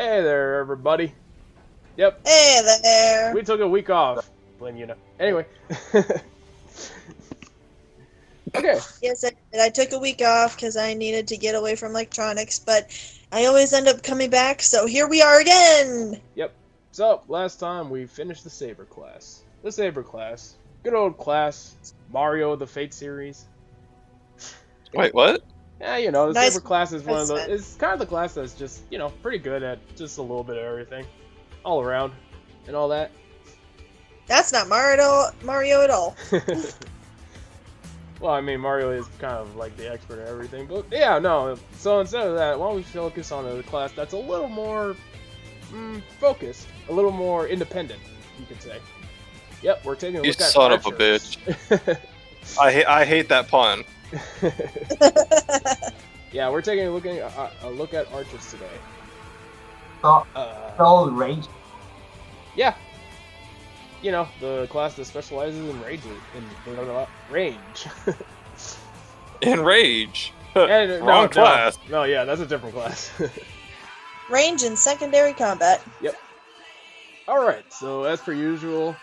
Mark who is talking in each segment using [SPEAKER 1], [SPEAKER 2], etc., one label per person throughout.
[SPEAKER 1] Hey there, everybody. Yep,
[SPEAKER 2] Hey there.
[SPEAKER 1] we took a week off. Blame you know. Anyway. Okay.
[SPEAKER 2] Yes, I took a week off because I needed to get away from electronics, but I always end up coming back, so here we are again!
[SPEAKER 1] Yep. So, last time we finished the Saber class. The Saber class. Good old class. Mario the Fate series.
[SPEAKER 3] Wait, what?
[SPEAKER 1] Yeah, you know, the
[SPEAKER 2] Nice
[SPEAKER 1] Saber class is one of the...
[SPEAKER 2] accent.
[SPEAKER 1] It's kind of the class that's just, you know, pretty good at just a little bit of everything. All around. And all that.
[SPEAKER 2] That's not Mario at all.
[SPEAKER 1] Well, I mean, Mario is kind of like the expert at everything, but yeah, no. So instead of that, why don't we focus on a class that's a little more focused, a little more independent, you could say. Yep, we're taking a look at
[SPEAKER 3] son of a
[SPEAKER 1] archers.
[SPEAKER 3] I hate that pun.
[SPEAKER 1] Yeah, we're taking a look at archers today.
[SPEAKER 4] So range.
[SPEAKER 1] Yeah. You know, the class that specializes in range.
[SPEAKER 3] In Rage.
[SPEAKER 1] And,
[SPEAKER 3] Wrong class.
[SPEAKER 1] No, yeah, that's a different class.
[SPEAKER 2] Range and secondary combat.
[SPEAKER 1] Yep. Alright, so as per usual,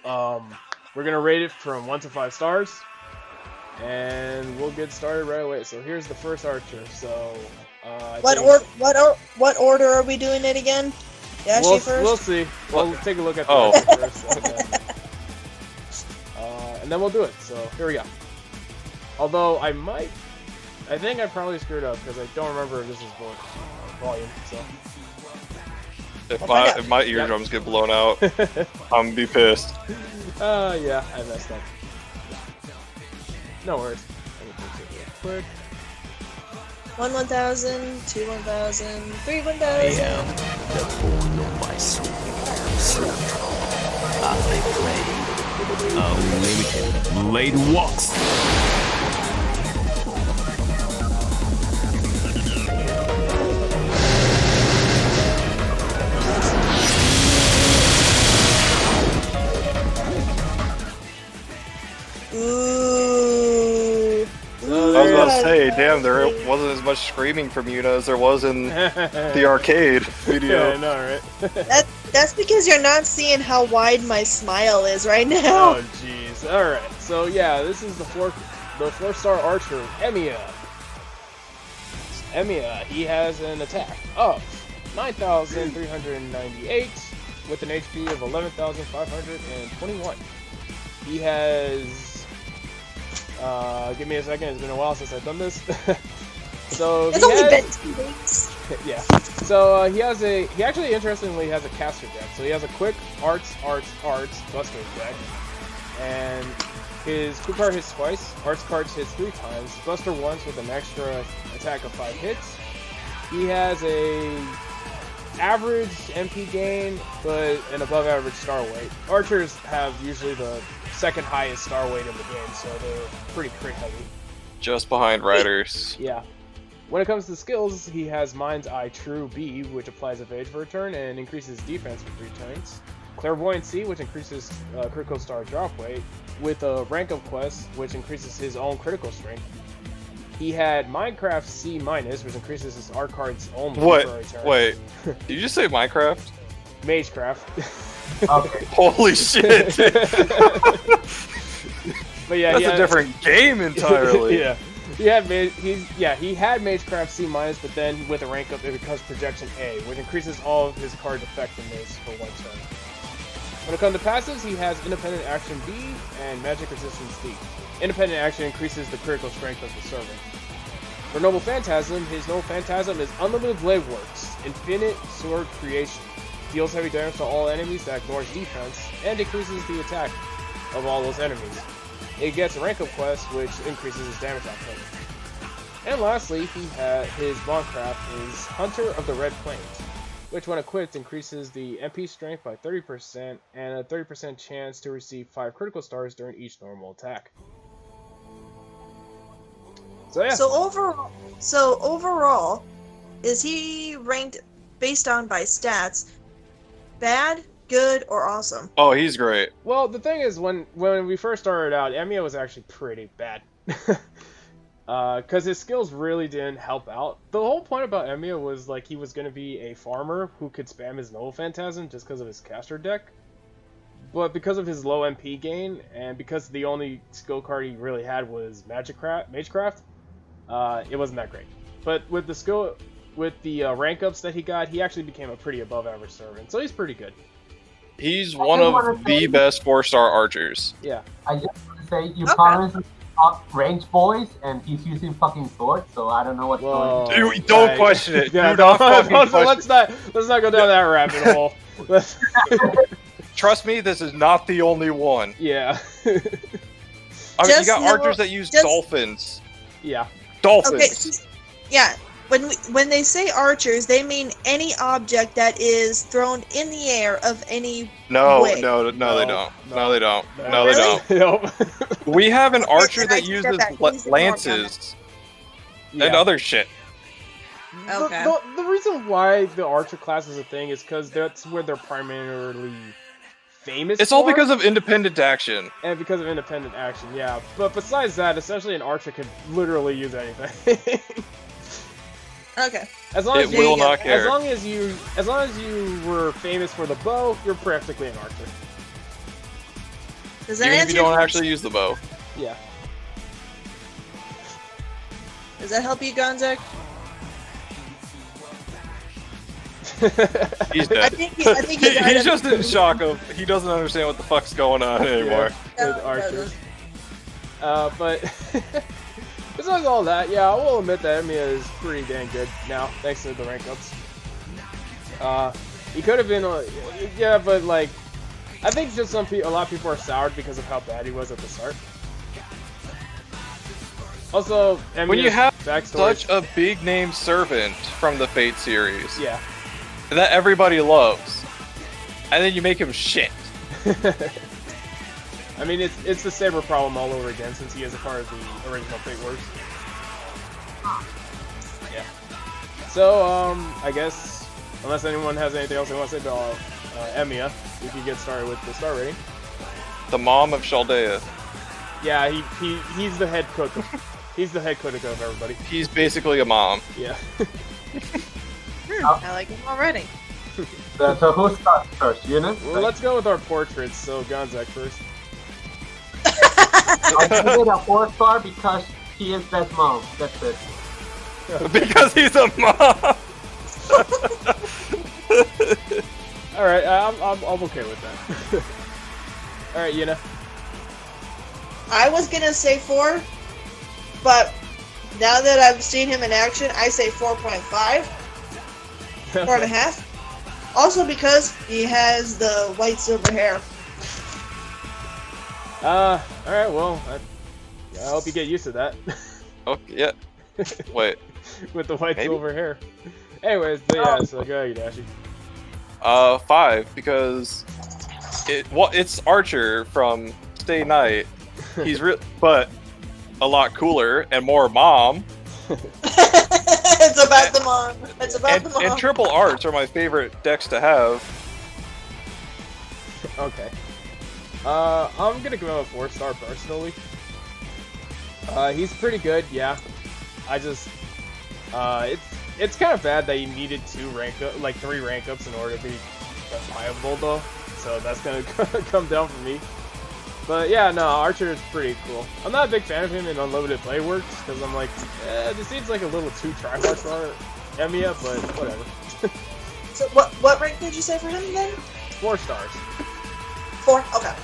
[SPEAKER 1] we're gonna rate it from 1 to 5 stars. And we'll get started right away. So here's the first archer. So
[SPEAKER 2] What order are we doing it again? Dashi first?
[SPEAKER 1] We'll see. We'll take a look at the
[SPEAKER 3] Oh.
[SPEAKER 1] archer first. And then we'll do it. So here we go. Although I think I probably screwed up because I don't remember if this is volume. So
[SPEAKER 3] If my eardrums get blown out, I'm gonna be pissed.
[SPEAKER 1] yeah, I messed up. No worries. Let me fix it real quick.
[SPEAKER 2] 1 1000, 2 1000, 3
[SPEAKER 5] I
[SPEAKER 2] 1000.
[SPEAKER 5] am the bone of my soul. Slaughter. I play. Unlimited blade walks.
[SPEAKER 2] Ooh.
[SPEAKER 3] I was about to say, damn, there wasn't as much screaming from Yuna as there was in the arcade video.
[SPEAKER 1] Yeah, I know, right?
[SPEAKER 2] That's because you're not seeing how wide my smile is right now.
[SPEAKER 1] Oh, jeez. Alright, so yeah, this is the 4-star archer, Emiya. Emiya, he has an attack of 9,398 with an HP of 11,521. He has... give me a second, it's been a while since I've done this. So
[SPEAKER 2] It's only been 2 weeks.
[SPEAKER 1] yeah. So he actually interestingly has a caster deck. So he has a quick arts buster deck, and his quick card hits twice, arts cards hits 3 times, buster once with an extra attack of 5 hits. He has a average MP gain, but an above average star weight. Archers have usually the second highest star weight in the game, so they're pretty crit heavy.
[SPEAKER 3] Just behind Riders.
[SPEAKER 1] Yeah. When it comes to skills, he has Mind's Eye True B, which applies evade for a turn and increases defense for 3 turns. Clairvoyancy, which increases critical star drop weight, with a rank up quest, which increases his own critical strength. He had Minecraft C-, which increases his art card's own for a turn.
[SPEAKER 3] Wait, did you just say Minecraft?
[SPEAKER 1] Magecraft.
[SPEAKER 4] Okay.
[SPEAKER 3] Holy shit!
[SPEAKER 1] But yeah,
[SPEAKER 3] That's a different game entirely.
[SPEAKER 1] yeah. He had Magecraft C-, but then with a rank up it becomes Projection A, which increases all of his card's effectiveness for 1 turn. When it comes to passives, he has Independent Action B and Magic Resistance D. Independent Action increases the critical strength of the servant. For Noble Phantasm, his Noble Phantasm is Unlimited Blade Works, Infinite Sword Creation. Deals heavy damage to all enemies that ignores defense, and decreases the attack of all those enemies. It gets a rank up quest, which increases his damage output. And lastly, his Bondcraft is Hunter of the Red Plains, which when equipped increases the MP strength by 30% and a 30% chance to receive 5 critical stars during each normal attack. So yeah.
[SPEAKER 2] So overall, is he ranked based on by stats bad, good, or awesome?
[SPEAKER 3] Oh, he's great.
[SPEAKER 1] Well, the thing is, when we first started out, Emiya was actually pretty bad. because his skills really didn't help out. The whole point about Emiya was like he was going to be a farmer who could spam his Noble Phantasm just because of his caster deck. But because of his low MP gain, and because the only skill card he really had was Magecraft, it wasn't that great. But with the rank ups that he got, he actually became a pretty above average servant. So he's pretty good.
[SPEAKER 3] He's one of the best 4-star archers.
[SPEAKER 1] Yeah.
[SPEAKER 4] I just want to say, you
[SPEAKER 2] Okay.
[SPEAKER 4] promised range boys, and he's using fucking sword, so I don't know what's going on.
[SPEAKER 3] Dude, don't question it.
[SPEAKER 1] Yeah,
[SPEAKER 3] Do not fucking question
[SPEAKER 1] let's not go down that rabbit hole.
[SPEAKER 3] Trust me, this is not the only one.
[SPEAKER 1] Yeah.
[SPEAKER 3] I mean, you
[SPEAKER 2] Just
[SPEAKER 3] got
[SPEAKER 2] know-
[SPEAKER 3] archers that use
[SPEAKER 2] just-
[SPEAKER 3] dolphins.
[SPEAKER 1] Yeah.
[SPEAKER 3] Dolphins.
[SPEAKER 2] Okay, yeah. When they say archers, they mean any object that is thrown in the air of any.
[SPEAKER 3] No,
[SPEAKER 2] Wait.
[SPEAKER 3] no, they don't.
[SPEAKER 1] No.
[SPEAKER 3] No, they don't. No, they
[SPEAKER 2] Really?
[SPEAKER 3] don't.
[SPEAKER 1] Nope.
[SPEAKER 3] We have an archer
[SPEAKER 2] then I
[SPEAKER 3] that
[SPEAKER 2] take
[SPEAKER 3] uses
[SPEAKER 2] that back. He's
[SPEAKER 3] lances and
[SPEAKER 1] Yeah.
[SPEAKER 3] other shit.
[SPEAKER 2] Okay.
[SPEAKER 1] The reason why the archer class is a thing is because that's where they're primarily famous.
[SPEAKER 3] It's all
[SPEAKER 1] for,
[SPEAKER 3] because of independent action.
[SPEAKER 1] and because of independent action. Yeah, but besides that, essentially an archer can literally use anything.
[SPEAKER 2] Okay.
[SPEAKER 1] As long
[SPEAKER 3] It
[SPEAKER 1] as you,
[SPEAKER 3] will not
[SPEAKER 1] as
[SPEAKER 3] care.
[SPEAKER 1] long as you were famous for the bow, you're practically an archer.
[SPEAKER 2] Does that
[SPEAKER 3] Even if
[SPEAKER 2] answer
[SPEAKER 3] you
[SPEAKER 2] your
[SPEAKER 3] don't
[SPEAKER 2] question?
[SPEAKER 3] actually use the bow.
[SPEAKER 1] Yeah.
[SPEAKER 2] Does that help you, Gonzak?
[SPEAKER 3] He's
[SPEAKER 2] I
[SPEAKER 3] dead.
[SPEAKER 2] think he died
[SPEAKER 3] He's
[SPEAKER 2] of-
[SPEAKER 3] just in shock of he doesn't understand what the fuck's going on anymore.
[SPEAKER 1] Yeah, with archers. But besides all that, yeah, I will admit that Emiya is pretty dang good now, thanks to the rank ups. He could have been, yeah, but like, I think just a lot of people are soured because of how bad he was at the start. Also, Emiya's
[SPEAKER 3] When you have
[SPEAKER 1] backstory,
[SPEAKER 3] such a big name servant from the Fate series
[SPEAKER 1] yeah.
[SPEAKER 3] that everybody loves, and then you make him shit.
[SPEAKER 1] I mean, it's the Saber problem all over again since he is a part of the original Fate Wars. Yeah. So, I guess, unless anyone has anything else they want to say about Emiya, we can get started with the star rating.
[SPEAKER 3] The mom of Chaldea.
[SPEAKER 1] Yeah, he's the head cook. He's the head cook of everybody.
[SPEAKER 3] He's basically a mom.
[SPEAKER 1] Yeah.
[SPEAKER 2] I like him already.
[SPEAKER 4] So who starts first? Eunice?
[SPEAKER 1] Well, let's go with our portraits. So Gonzak first.
[SPEAKER 4] I give it a 4-star because he is that mom. That's it.
[SPEAKER 3] Because he's a mom.
[SPEAKER 1] All right, I'm okay with that. All right, Yuna.
[SPEAKER 2] I was gonna say 4, but now that I've seen him in action, I say 4.5, 4.5. Also because he has the white silver hair.
[SPEAKER 1] All right. Well, I hope you get used to that.
[SPEAKER 3] Oh, yeah. Wait.
[SPEAKER 1] With the white
[SPEAKER 3] Maybe.
[SPEAKER 1] silver hair. Anyways, but yeah, so go ahead, Dashi.
[SPEAKER 3] 5 because it's Archer from Stay Night. He's but a lot cooler and more mom.
[SPEAKER 2] It's about the mom. It's about the mom.
[SPEAKER 3] And triple arts are my favorite decks to have.
[SPEAKER 1] Okay. I'm gonna give him a 4-star personally. He's pretty good, yeah. I just, it's kind of bad that you needed 3 rank ups in order to be viable though. So that's gonna come down for me. But yeah, no, Archer is pretty cool. I'm not a big fan of him in Unlimited Play Works because I'm like, this seems like a little too tryhard for Emiya, but whatever.
[SPEAKER 2] So what rank did you say for him then?
[SPEAKER 1] 4 stars.
[SPEAKER 2] 4? Okay.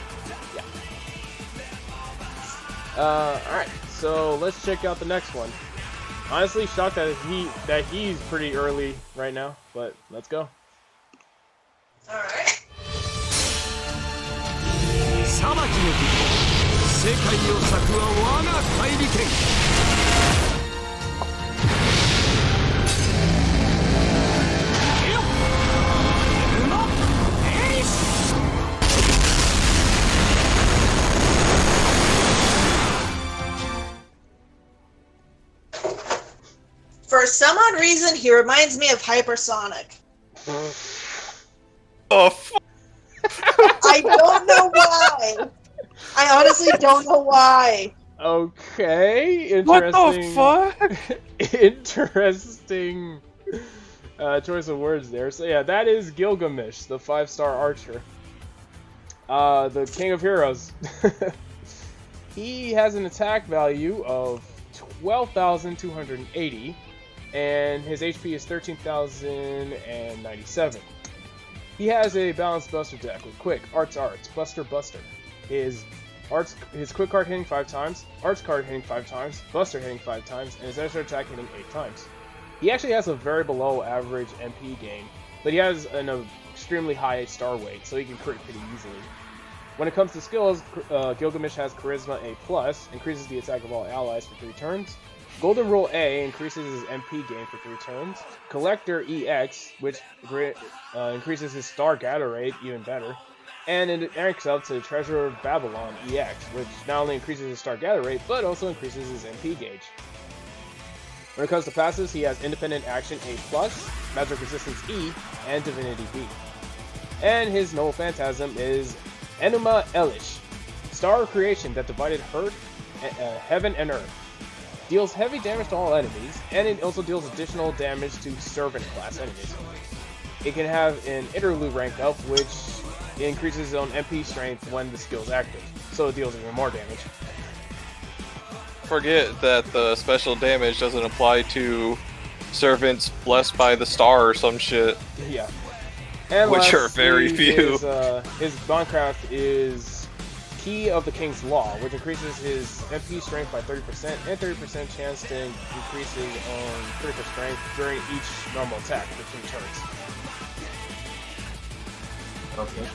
[SPEAKER 1] Alright, so let's check out the next one. Honestly, shocked that he's pretty early right now, but let's go.
[SPEAKER 2] Alright.
[SPEAKER 5] 裁きの日世界を裂くは我が大利権
[SPEAKER 2] For some odd reason, he reminds me of Hypersonic.
[SPEAKER 3] Oh, f
[SPEAKER 2] I don't know why. I honestly don't know why.
[SPEAKER 1] Okay,
[SPEAKER 3] What
[SPEAKER 1] interesting.
[SPEAKER 3] the fuck?
[SPEAKER 1] Interesting choice of words there. So yeah, that is Gilgamesh, the 5-star archer. The King of Heroes. He has an attack value of 12,280, and his HP is 13,097. He has a balanced Buster deck with Quick, Arts, Buster, His Quick card hitting 5 times, Arts card hitting 5 times, Buster hitting 5 times, and his extra attack hitting 8 times. He actually has a very below average MP gain, but he has an extremely high star weight, so he can crit pretty easily. When it comes to skills, Gilgamesh has Charisma A+, increases the attack of all allies for 3 turns. Golden Rule A increases his MP gain for 3 turns. Collector EX, which increases his star gather rate even better. And it ranks up to Treasure of Babylon EX, which not only increases his star gather rate, but also increases his MP gauge. When it comes to passives, he has Independent Action A+, Magic Resistance E, and Divinity B. And his Noble Phantasm is Enuma Elish, Star of Creation that divided heaven and earth. Deals heavy damage to all enemies, and it also deals additional damage to Servant class enemies. It can have an Interlude rank up, which increases its own MP strength when the skill is active, so it deals even more damage.
[SPEAKER 3] Forget that the special damage doesn't apply to servants blessed by the star or some shit.
[SPEAKER 1] Yeah. And
[SPEAKER 3] Which are very
[SPEAKER 1] lastly,
[SPEAKER 3] few.
[SPEAKER 1] His Bondcraft is Key of the King's Law, which increases his MP strength by 30% and 30% chance to increase his own critical strength during each normal attack for 2 turns.
[SPEAKER 4] Okay.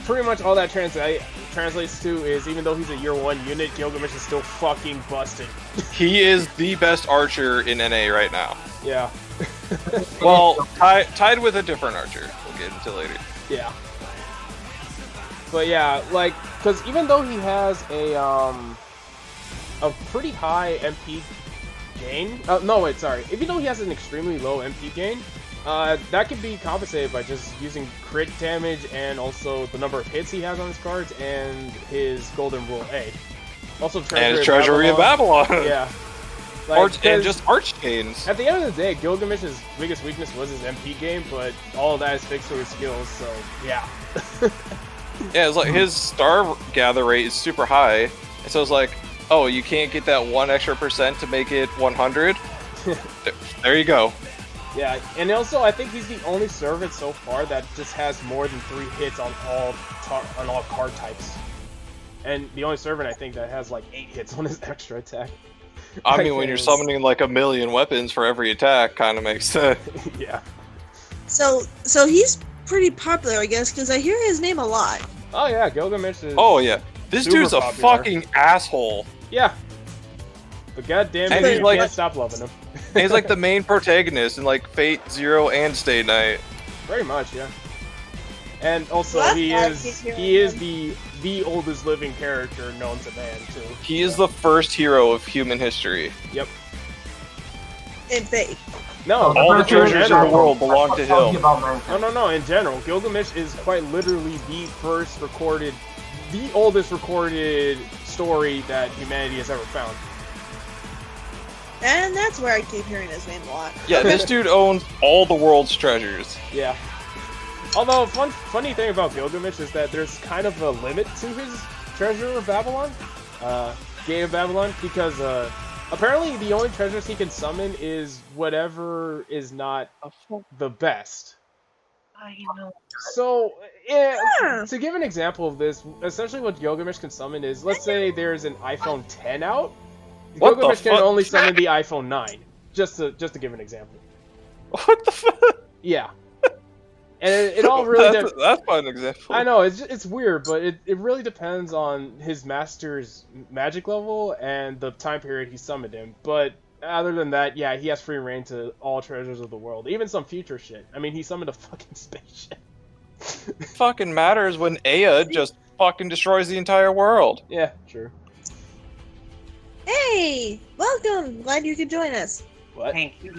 [SPEAKER 1] Pretty much all that translates to is, even though he's a year 1 unit, Gilgamesh is still fucking busted.
[SPEAKER 3] He is the best archer in NA right now.
[SPEAKER 1] Yeah.
[SPEAKER 3] Well, tied with a different archer. We'll get into later.
[SPEAKER 1] Yeah. But yeah, like, because even though he has a pretty high MP gain, even though he has an extremely low MP gain, that can be compensated by just using crit damage and also the number of hits he has on his cards and his Golden Rule A. Also,
[SPEAKER 3] And his Treasury of Babylon.
[SPEAKER 1] Yeah. Like,
[SPEAKER 3] And just arch gains.
[SPEAKER 1] at the end of the day, Gilgamesh's biggest weakness was his MP game, but all of that is fixed through his skills, so yeah.
[SPEAKER 3] Yeah, it's like his star gather rate is super high, and so it's like, oh, you can't get that 1 extra % to make it 100? There you go.
[SPEAKER 1] Yeah, and also I think he's the only servant so far that just has more than 3 hits on all card types. And the only servant I think that has like 8 hits on his extra attack.
[SPEAKER 3] I mean, when you're summoning like 1,000,000 weapons for every attack, kind of makes sense.
[SPEAKER 1] Yeah.
[SPEAKER 2] So he's pretty popular, I guess, because I hear his name a lot.
[SPEAKER 1] Oh yeah, Gilgamesh is.
[SPEAKER 3] Oh yeah, this
[SPEAKER 1] Super
[SPEAKER 3] dude's a
[SPEAKER 1] popular.
[SPEAKER 3] fucking asshole.
[SPEAKER 1] Yeah. But goddamn
[SPEAKER 3] And
[SPEAKER 1] it,
[SPEAKER 3] he's
[SPEAKER 1] you
[SPEAKER 3] like-
[SPEAKER 1] can't stop loving him.
[SPEAKER 3] And he's like the main protagonist in like Fate Zero and Stay Night.
[SPEAKER 1] Pretty much, yeah. And also,
[SPEAKER 2] Well,
[SPEAKER 1] he
[SPEAKER 2] I
[SPEAKER 1] is
[SPEAKER 2] keep hearing
[SPEAKER 1] the oldest living character known to man too.
[SPEAKER 3] He is the first hero of human history.
[SPEAKER 1] Yep.
[SPEAKER 2] In Fate.
[SPEAKER 1] No,
[SPEAKER 3] All the
[SPEAKER 1] in
[SPEAKER 3] treasures in the
[SPEAKER 1] general.
[SPEAKER 3] world belong to him.
[SPEAKER 1] No. In general, Gilgamesh is quite literally the oldest recorded story that humanity has ever found.
[SPEAKER 2] And that's where I keep hearing his name a lot.
[SPEAKER 3] Yeah, this dude owns all the world's treasures.
[SPEAKER 1] Yeah. Although, funny thing about Gilgamesh is that there's kind of a limit to his Treasure of Babylon, Gate of Babylon, because apparently the only treasures he can summon is whatever is not the best.
[SPEAKER 6] I know.
[SPEAKER 1] So, yeah, to give an example of this, essentially what Gilgamesh can summon is, let's say there's an iPhone 10 out,
[SPEAKER 3] What the
[SPEAKER 1] Gilgamesh can
[SPEAKER 3] fuck?
[SPEAKER 1] only summon the iPhone 9, just to give an example.
[SPEAKER 3] What the fuck?
[SPEAKER 1] Yeah. And it all really
[SPEAKER 3] that's quite an example.
[SPEAKER 1] I know, it's weird, but it really depends on his master's magic level and the time period he summoned him. But other than that, yeah, he has free reign to all treasures of the world, even some future shit. I mean, he summoned a fucking spaceship.
[SPEAKER 3] Fucking matters when Aya just fucking destroys the entire world.
[SPEAKER 1] Yeah, true.
[SPEAKER 2] Hey! Welcome! Glad you could join us.
[SPEAKER 1] What?
[SPEAKER 6] Thank you.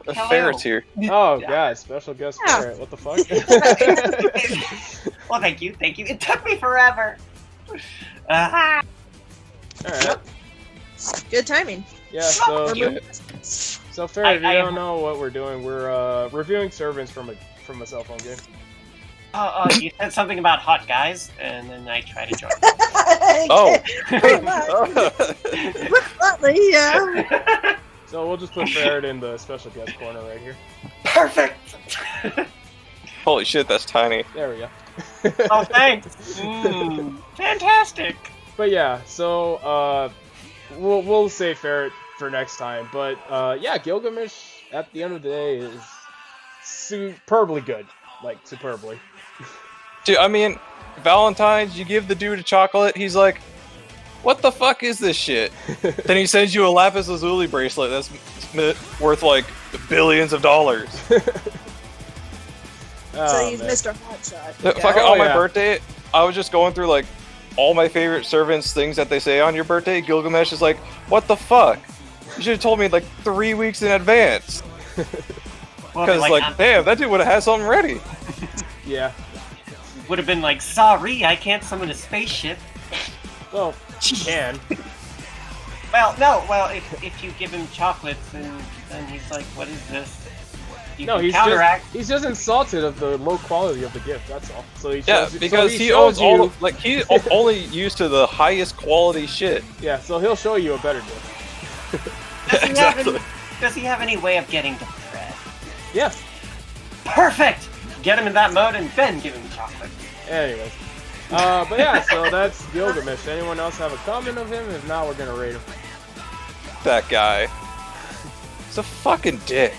[SPEAKER 3] A
[SPEAKER 6] Hello.
[SPEAKER 3] ferret's here.
[SPEAKER 1] Oh, God, special guest
[SPEAKER 2] Yeah.
[SPEAKER 1] ferret. What the fuck?
[SPEAKER 6] Well, thank you. It took me forever.
[SPEAKER 1] Alright.
[SPEAKER 2] Good timing.
[SPEAKER 1] Yeah, so
[SPEAKER 3] Yeah.
[SPEAKER 1] Farrah, if you
[SPEAKER 6] I
[SPEAKER 1] don't know what we're doing, we're reviewing servants from a cell phone game.
[SPEAKER 6] You said something about hot guys, and then I tried to join.
[SPEAKER 3] Oh.
[SPEAKER 2] Pretty much. Slightly, yeah.
[SPEAKER 1] So we'll just put Farrah in the special guest corner right here.
[SPEAKER 6] Perfect.
[SPEAKER 3] Holy shit, that's tiny.
[SPEAKER 1] There we go.
[SPEAKER 6] Oh, thanks. Fantastic.
[SPEAKER 1] But yeah, so we'll save Ferret for next time. But yeah, Gilgamesh at the end of the day is superbly good, like superbly.
[SPEAKER 3] Dude, I mean, Valentine's, you give the dude a chocolate, he's like, what the fuck is this shit? Then he sends you a Lapis Lazuli bracelet that's worth like billions of dollars.
[SPEAKER 2] So
[SPEAKER 1] Oh,
[SPEAKER 2] he's
[SPEAKER 1] man.
[SPEAKER 2] Mr. Hotshot.
[SPEAKER 3] Fucking
[SPEAKER 1] Oh,
[SPEAKER 3] on my
[SPEAKER 1] yeah.
[SPEAKER 3] birthday, I was just going through like all my favorite servants things that they say on your birthday. Gilgamesh is like, what the fuck? You should have told me like 3 weeks in advance.
[SPEAKER 6] Well,
[SPEAKER 3] Because like, damn, that dude would have had something ready.
[SPEAKER 1] Yeah.
[SPEAKER 6] would have been like, sorry, I can't summon a spaceship.
[SPEAKER 1] Well, you can.
[SPEAKER 6] Well, no, well, if you give him chocolates, then he's like, what is this? You
[SPEAKER 1] No,
[SPEAKER 6] can
[SPEAKER 1] he's
[SPEAKER 6] counteract.
[SPEAKER 1] just insulted of the low quality of the gift. That's all. So he
[SPEAKER 3] Yeah,
[SPEAKER 1] shows,
[SPEAKER 3] because
[SPEAKER 1] so
[SPEAKER 3] he
[SPEAKER 1] shows
[SPEAKER 3] owns all
[SPEAKER 1] you.
[SPEAKER 3] of, like he's only used to the highest quality shit.
[SPEAKER 1] Yeah, so he'll show you a better gift.
[SPEAKER 6] Does he have any way of getting to Fred?
[SPEAKER 1] Yes.
[SPEAKER 6] Perfect! Get him in that mode and then give him chocolate.
[SPEAKER 1] Anyways. But yeah, so that's Gilgamesh. Anyone else have a comment of him? If not, we're gonna rate him.
[SPEAKER 3] That guy. He's a fucking dick.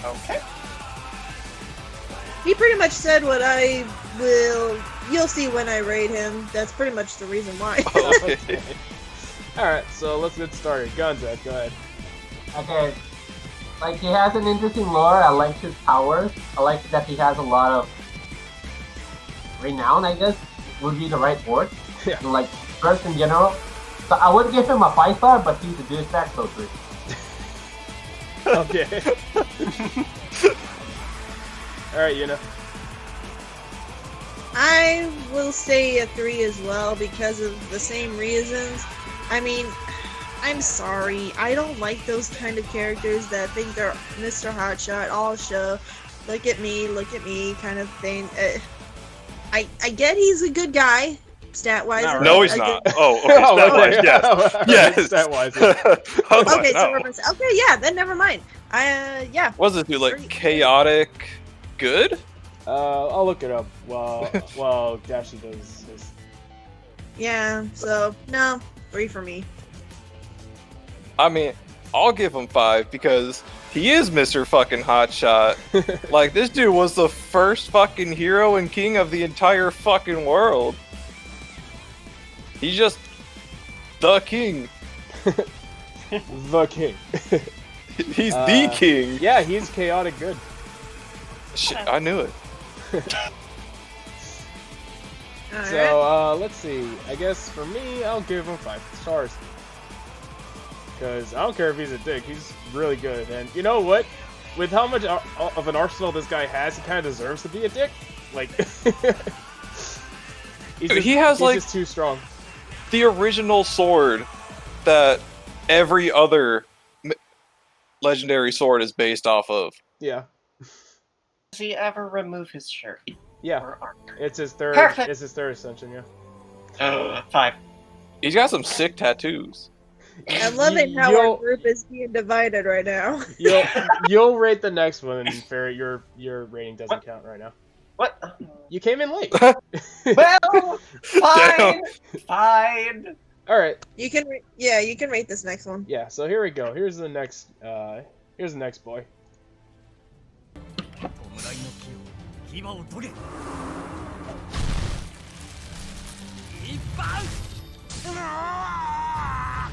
[SPEAKER 6] Okay.
[SPEAKER 2] He pretty much said what I will. You'll see when I rate him. That's pretty much the reason why.
[SPEAKER 3] Okay.
[SPEAKER 1] Alright, so let's get started. Gunzak, go ahead.
[SPEAKER 4] Okay. Like, he has an interesting lore. I like his powers. I like that he has a lot of renown, I guess, would be the right word.
[SPEAKER 1] Yeah.
[SPEAKER 4] And, like, first in general. So I would give him a 5-star, but he's a douchebag, so 3.
[SPEAKER 1] Okay. Alright, Yuna.
[SPEAKER 2] I will say a 3 as well because of the same reasons. I mean, I'm sorry. I don't like those kind of characters that think they're Mr. Hotshot, all show, look at me kind of thing. I get he's a good guy, stat-wise.
[SPEAKER 6] Not
[SPEAKER 3] No,
[SPEAKER 6] really.
[SPEAKER 3] he's not.
[SPEAKER 2] Again-
[SPEAKER 3] Oh, okay. Stat-wise, yes. Yes.
[SPEAKER 1] Stat-wise, yeah.
[SPEAKER 3] I was like,
[SPEAKER 2] Okay, so
[SPEAKER 3] no.
[SPEAKER 2] we're gonna say, okay, yeah, then never mind. Yeah.
[SPEAKER 3] What does this do? Like
[SPEAKER 2] Three.
[SPEAKER 3] chaotic, good?
[SPEAKER 1] I'll look it up while Dashi does his.
[SPEAKER 2] Yeah, so, no, 3 for me.
[SPEAKER 3] I mean, I'll give him 5 because he is Mr. fucking Hotshot. Like, this dude was the first fucking hero and king of the entire fucking world. He's just the king.
[SPEAKER 1] The king.
[SPEAKER 3] He's the king.
[SPEAKER 1] Yeah, he's chaotic good.
[SPEAKER 3] Shit, I knew it.
[SPEAKER 2] Alright.
[SPEAKER 1] So, let's see. I guess for me, I'll give him 5 stars. Because I don't care if he's a dick, he's really good. And you know what? With how much of an arsenal this guy has, he kind of deserves to be a dick. Like,
[SPEAKER 3] He has,
[SPEAKER 1] he's
[SPEAKER 3] like-
[SPEAKER 1] just too strong.
[SPEAKER 3] The original sword that every other legendary sword is based off of.
[SPEAKER 1] Yeah.
[SPEAKER 6] Does he ever remove his shirt
[SPEAKER 1] Yeah.
[SPEAKER 6] or armor?
[SPEAKER 1] It's his third.
[SPEAKER 6] Perfect.
[SPEAKER 1] It's his third ascension. Yeah.
[SPEAKER 6] 5.
[SPEAKER 3] He's got some sick tattoos.
[SPEAKER 2] I'm loving how
[SPEAKER 1] You'll-
[SPEAKER 2] our group is being divided right now.
[SPEAKER 1] You'll rate the next one, Ferret. Your rating doesn't
[SPEAKER 6] What?
[SPEAKER 1] count right now.
[SPEAKER 6] What?
[SPEAKER 1] You came in late.
[SPEAKER 6] Well, fine. Fine.
[SPEAKER 1] All right.
[SPEAKER 2] You can, you can rate this next one.
[SPEAKER 1] Yeah. So here we go. Here's the next. Here's the next boy.
[SPEAKER 5] 弔いの木を牙を研げ一番うわ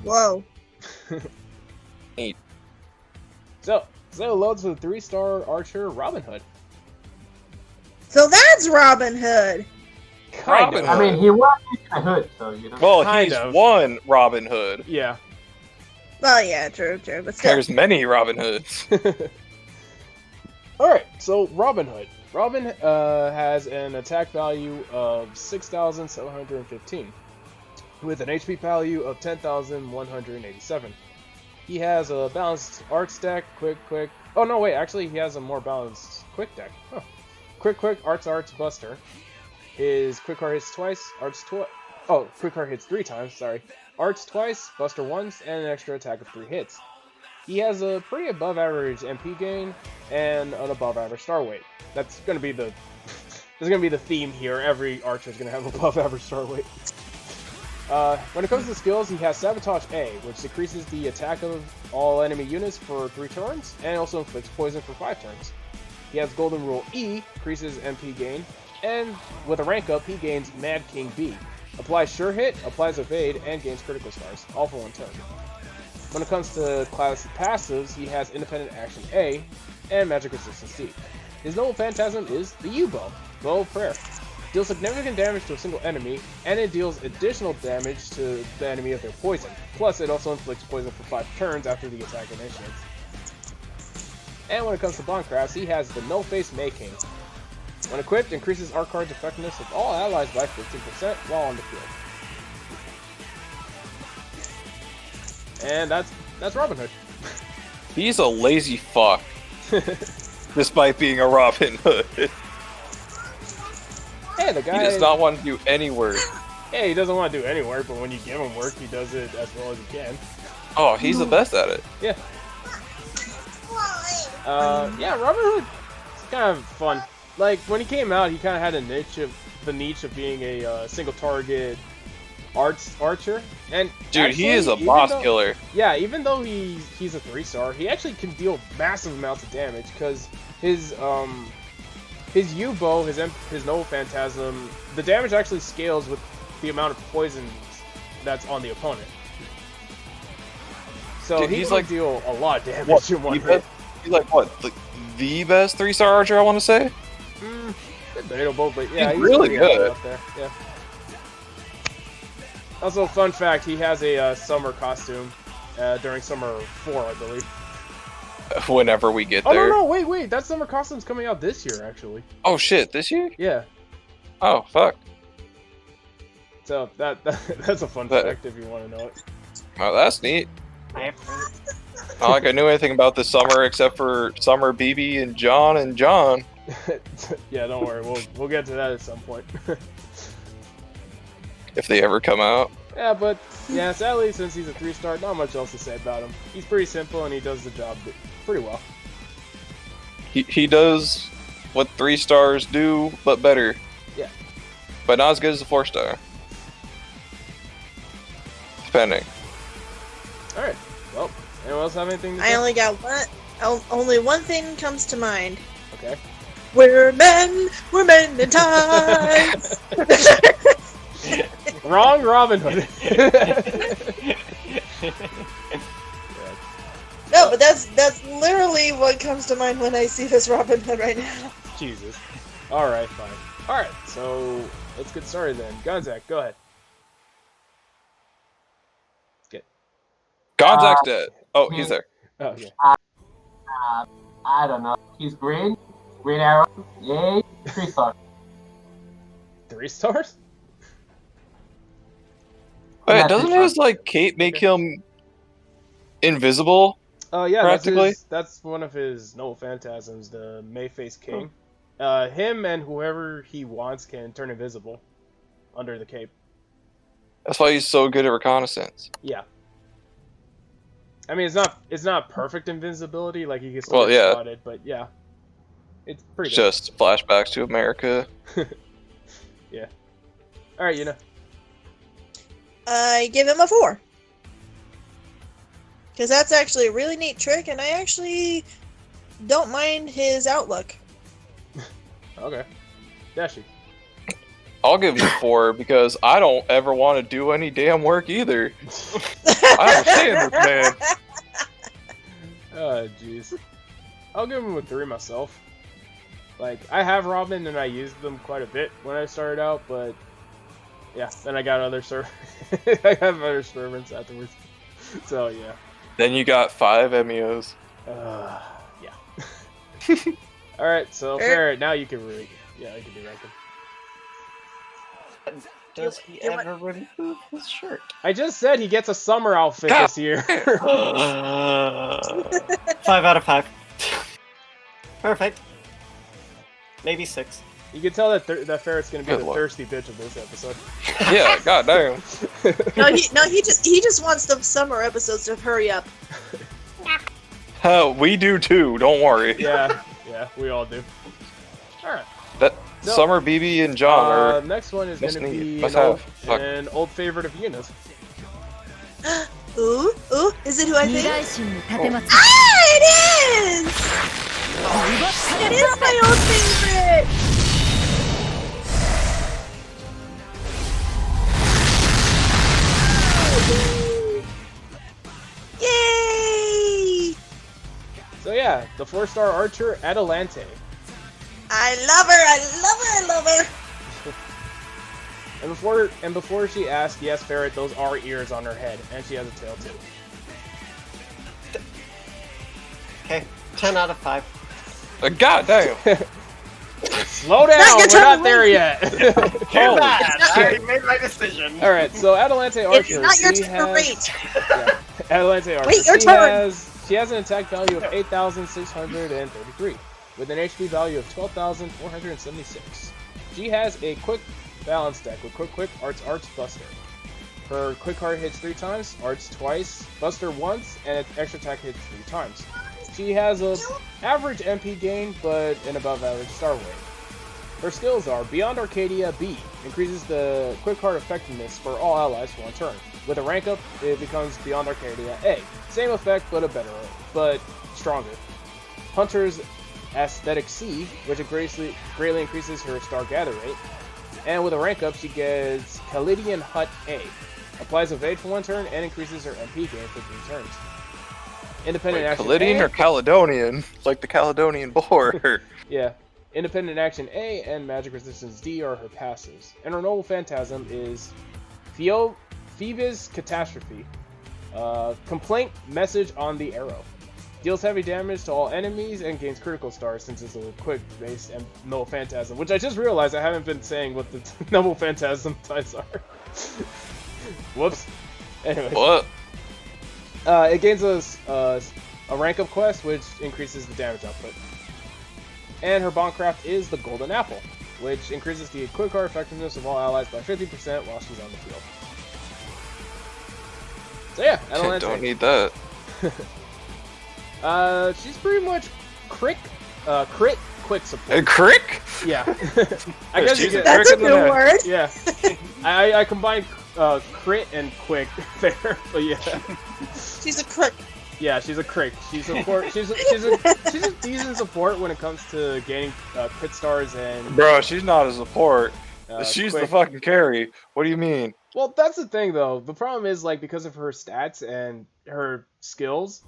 [SPEAKER 2] Whoa.
[SPEAKER 1] So loads with 3-star archer Robin Hood.
[SPEAKER 2] So that's Robin Hood.
[SPEAKER 1] Kind
[SPEAKER 3] Robin
[SPEAKER 1] of.
[SPEAKER 4] I mean, he was using a hood, so, you know.
[SPEAKER 3] Well,
[SPEAKER 1] Kind
[SPEAKER 3] he's
[SPEAKER 1] of.
[SPEAKER 3] one Robin Hood.
[SPEAKER 1] Yeah.
[SPEAKER 2] Well, yeah, true, but still.
[SPEAKER 3] There's many Robin Hoods.
[SPEAKER 1] All right. So Robin Hood. Robin has an attack value of 6,715, with an HP value of 10,187. He has a balanced art stack, quick. Oh no, wait, actually he has a more balanced quick deck. Huh. Quick, arts, buster. His quick art hits twice, arts twice. Oh, quick art hits 3 times, sorry. Arts twice, buster once, and an extra attack of 3 hits. He has a pretty above average MP gain and an above average star weight. That's gonna be the theme here. Every archer is gonna have above average star weight. When it comes to skills, he has Sabotage A, which decreases the attack of all enemy units for 3 turns, and also inflicts poison for 5 turns. He has Golden Rule E, increases MP gain, and with a rank up, he gains Mad King B. Applies Sure Hit, applies Evade, and gains critical stars, all for 1 turn. When it comes to class passives, he has Independent Action A, and Magic Resistance D. His Noble Phantasm is the U-Bow, Bow of Prayer. Deals significant damage to a single enemy, and it deals additional damage to the enemy if they're poisoned. Plus, it also inflicts poison for 5 turns after the attack initiates. And when it comes to Bond Crafts, he has the No-Face May King. When equipped, increases art card's effectiveness of all allies by 15% while on the field. And that's Robin Hood.
[SPEAKER 3] He's a lazy fuck, despite being a Robin Hood.
[SPEAKER 1] Hey, the guy...
[SPEAKER 3] He does not want to do any work.
[SPEAKER 1] Yeah, he doesn't want to do any work, but when you give him work, he does it as well as he can.
[SPEAKER 3] Oh, he's the best at it.
[SPEAKER 1] Yeah. Yeah, Robin Hood is kind of fun. Like, when he came out, he kind of had the niche of being a single target archer. And
[SPEAKER 3] dude,
[SPEAKER 1] actually,
[SPEAKER 3] he is a boss killer.
[SPEAKER 1] Yeah, even though he's a 3-star, he actually can deal massive amounts of damage because his U-Bow, his Noble Phantasm, the damage actually scales with the amount of poison that's on the opponent. So
[SPEAKER 3] dude,
[SPEAKER 1] he's like deal a lot of damage in one hit.
[SPEAKER 3] He's like what? The best 3-star archer, I want to say.
[SPEAKER 1] Debatable, but yeah,
[SPEAKER 3] he's really good.
[SPEAKER 1] Up there. Yeah. Also, fun fact: he has a summer costume during Summer 4, I believe.
[SPEAKER 3] Whenever we get
[SPEAKER 1] Oh
[SPEAKER 3] there.
[SPEAKER 1] no, wait! That summer costume's coming out this year, actually.
[SPEAKER 3] Oh shit, this year?
[SPEAKER 1] Yeah.
[SPEAKER 3] Oh fuck.
[SPEAKER 1] So that's a fun fact if you want to know it.
[SPEAKER 3] Oh, that's neat.
[SPEAKER 6] I have heard.
[SPEAKER 3] Not like I knew anything about this summer except for Summer, BB, and John.
[SPEAKER 1] Yeah, don't worry. We'll get to that at some point.
[SPEAKER 3] If they ever come out.
[SPEAKER 1] Yeah, but yeah, sadly, since he's a 3-star, not much else to say about him. He's pretty simple and he does the job pretty well.
[SPEAKER 3] He does what 3-stars do, but better.
[SPEAKER 1] Yeah.
[SPEAKER 3] But not as good as a 4-star. Depending.
[SPEAKER 1] Alright, well, anyone else have anything to say?
[SPEAKER 2] I only got one. Only one thing comes to mind.
[SPEAKER 1] Okay.
[SPEAKER 2] We're men in tights.
[SPEAKER 1] Wrong Robin Hood.
[SPEAKER 2] No, but that's literally what comes to mind when I see this Robin Hood right now.
[SPEAKER 1] Jesus. Alright, fine. Alright, so let's get started then. Gonzak, go ahead.
[SPEAKER 3] Gonzak's dead. Oh, he's there.
[SPEAKER 1] Oh, okay.
[SPEAKER 4] I don't know. He's green. Green arrow. Yay. 3-star.
[SPEAKER 1] 3 stars?
[SPEAKER 3] Wait,
[SPEAKER 4] Yeah,
[SPEAKER 3] doesn't his like cape make him invisible?
[SPEAKER 1] Oh yeah,
[SPEAKER 3] Practically?
[SPEAKER 1] that's one of his Noble Phantasms, the Mayface King. Him and whoever he wants can turn invisible under the cape.
[SPEAKER 3] That's why he's so good at reconnaissance.
[SPEAKER 1] Yeah. I mean, it's not perfect invisibility, like he can still get
[SPEAKER 3] yeah.
[SPEAKER 1] spotted, but yeah, it's pretty good.
[SPEAKER 3] Just flashbacks to America.
[SPEAKER 1] Yeah. All right,
[SPEAKER 2] I give him a 4. Because that's actually a really neat trick, and I actually don't mind his outlook.
[SPEAKER 1] Okay. Dashi.
[SPEAKER 3] I'll give him a 4 because I don't ever want to do any damn work either. I understand this man.
[SPEAKER 1] Oh, jeez. I'll give him a 3 myself. Like, I have Robin and I used them quite a bit when I started out, but yeah, then I got other I have other servants afterwards. So yeah.
[SPEAKER 3] Then you got 5 Emios.
[SPEAKER 1] Yeah. Alright, so
[SPEAKER 2] Ferret.
[SPEAKER 1] Ferret, now you can read. Yeah, you can do ranking.
[SPEAKER 6] Does he
[SPEAKER 2] You want-
[SPEAKER 6] ever remove his shirt?
[SPEAKER 1] I just said he gets a summer outfit
[SPEAKER 3] God.
[SPEAKER 1] this year.
[SPEAKER 6] 5 out of 5. Perfect. Maybe 6.
[SPEAKER 1] You can tell that that Ferret's gonna be
[SPEAKER 3] Good
[SPEAKER 1] the
[SPEAKER 3] lord.
[SPEAKER 1] thirsty bitch of this episode.
[SPEAKER 3] Yeah, goddamn.
[SPEAKER 2] he just wants the summer episodes to hurry up.
[SPEAKER 3] We do too. Don't worry.
[SPEAKER 1] Yeah, we all do. Alright.
[SPEAKER 3] That
[SPEAKER 1] No.
[SPEAKER 3] Summer, BB, and John are.
[SPEAKER 1] Next one is
[SPEAKER 3] must
[SPEAKER 1] gonna
[SPEAKER 3] need-
[SPEAKER 1] be
[SPEAKER 3] must
[SPEAKER 1] an old,
[SPEAKER 3] have. Fuck.
[SPEAKER 1] an old favorite of Yuna's.
[SPEAKER 2] Ooh, is it who I
[SPEAKER 7] 二
[SPEAKER 2] think?
[SPEAKER 7] 大神の盾祭
[SPEAKER 2] Ah, it is! It is my old favorite! Yay!
[SPEAKER 1] So yeah, the 4-star archer Adelante.
[SPEAKER 2] I love her, I love her, I love her!
[SPEAKER 1] And before she asked, yes, Ferret, those are ears on her head, and she has a tail too.
[SPEAKER 6] Okay, 10 out of 5.
[SPEAKER 3] Goddamn.
[SPEAKER 1] Slow down,
[SPEAKER 2] your
[SPEAKER 1] we're
[SPEAKER 2] turn
[SPEAKER 1] not
[SPEAKER 2] to
[SPEAKER 1] there
[SPEAKER 2] win.
[SPEAKER 1] yet.
[SPEAKER 6] Too bad!
[SPEAKER 2] not-
[SPEAKER 6] I made my decision.
[SPEAKER 1] All right, so Adelante
[SPEAKER 2] It's
[SPEAKER 1] Archer.
[SPEAKER 2] not your
[SPEAKER 1] she
[SPEAKER 2] turn to
[SPEAKER 1] has,
[SPEAKER 2] rate!
[SPEAKER 1] yeah, Adelante Archer.
[SPEAKER 2] Wait, your
[SPEAKER 1] she
[SPEAKER 2] turn.
[SPEAKER 1] She has an attack value of 8,633, with an HP value of 12,476. She has a quick balance deck with Quick, Arts, Buster. Her quick card hits 3 times, Arts twice, Buster once, and its extra attack hits 3 times. She has a average MP gain, but an above average star weight. Her skills are Beyond Arcadia B, increases the quick card effectiveness for all allies for 1 turn. With a rank up, it becomes Beyond Arcadia A. Same effect, but stronger. Hunter's Aesthetic C, which greatly increases her star gather rate. And with a rank up, she gets Calidian Hut A. Applies evade for 1 turn and increases her MP gain for 3 turns. Independent
[SPEAKER 3] Wait,
[SPEAKER 1] action
[SPEAKER 3] Caledonian
[SPEAKER 1] A.
[SPEAKER 3] or Caledonian? Like the Caledonian boar.
[SPEAKER 1] Yeah. Independent action A and magic resistance D are her passives. And her noble phantasm is Phoebus Catastrophe. Complaint message on the arrow. Deals heavy damage to all enemies and gains critical stars since it's a quick based and noble phantasm. Which I just realized I haven't been saying what the noble phantasm types are. Whoops. Anyway.
[SPEAKER 3] What?
[SPEAKER 1] It gains a rank up quest, which increases the damage output. And her Bondcraft is the Golden Apple, which increases the quick card effectiveness of all allies by 50% while she's on the field. So yeah, Adelante.
[SPEAKER 3] Don't need that.
[SPEAKER 1] She's pretty much crit quick support.
[SPEAKER 3] A crick?
[SPEAKER 1] Yeah. I guess you
[SPEAKER 3] She's a
[SPEAKER 1] get,
[SPEAKER 2] That's a
[SPEAKER 3] crick in the
[SPEAKER 2] new
[SPEAKER 3] neck.
[SPEAKER 2] word!
[SPEAKER 1] yeah. I combined crit and quick there, but yeah.
[SPEAKER 2] She's a crook.
[SPEAKER 1] Yeah, she's a crick. She's support. She's a decent support when it comes to gaining crit stars and.
[SPEAKER 3] Bro, she's not a support. She's the
[SPEAKER 1] quick.
[SPEAKER 3] fucking carry. What do you mean?
[SPEAKER 1] Well, that's the thing though. The problem is like because of her stats and her skills,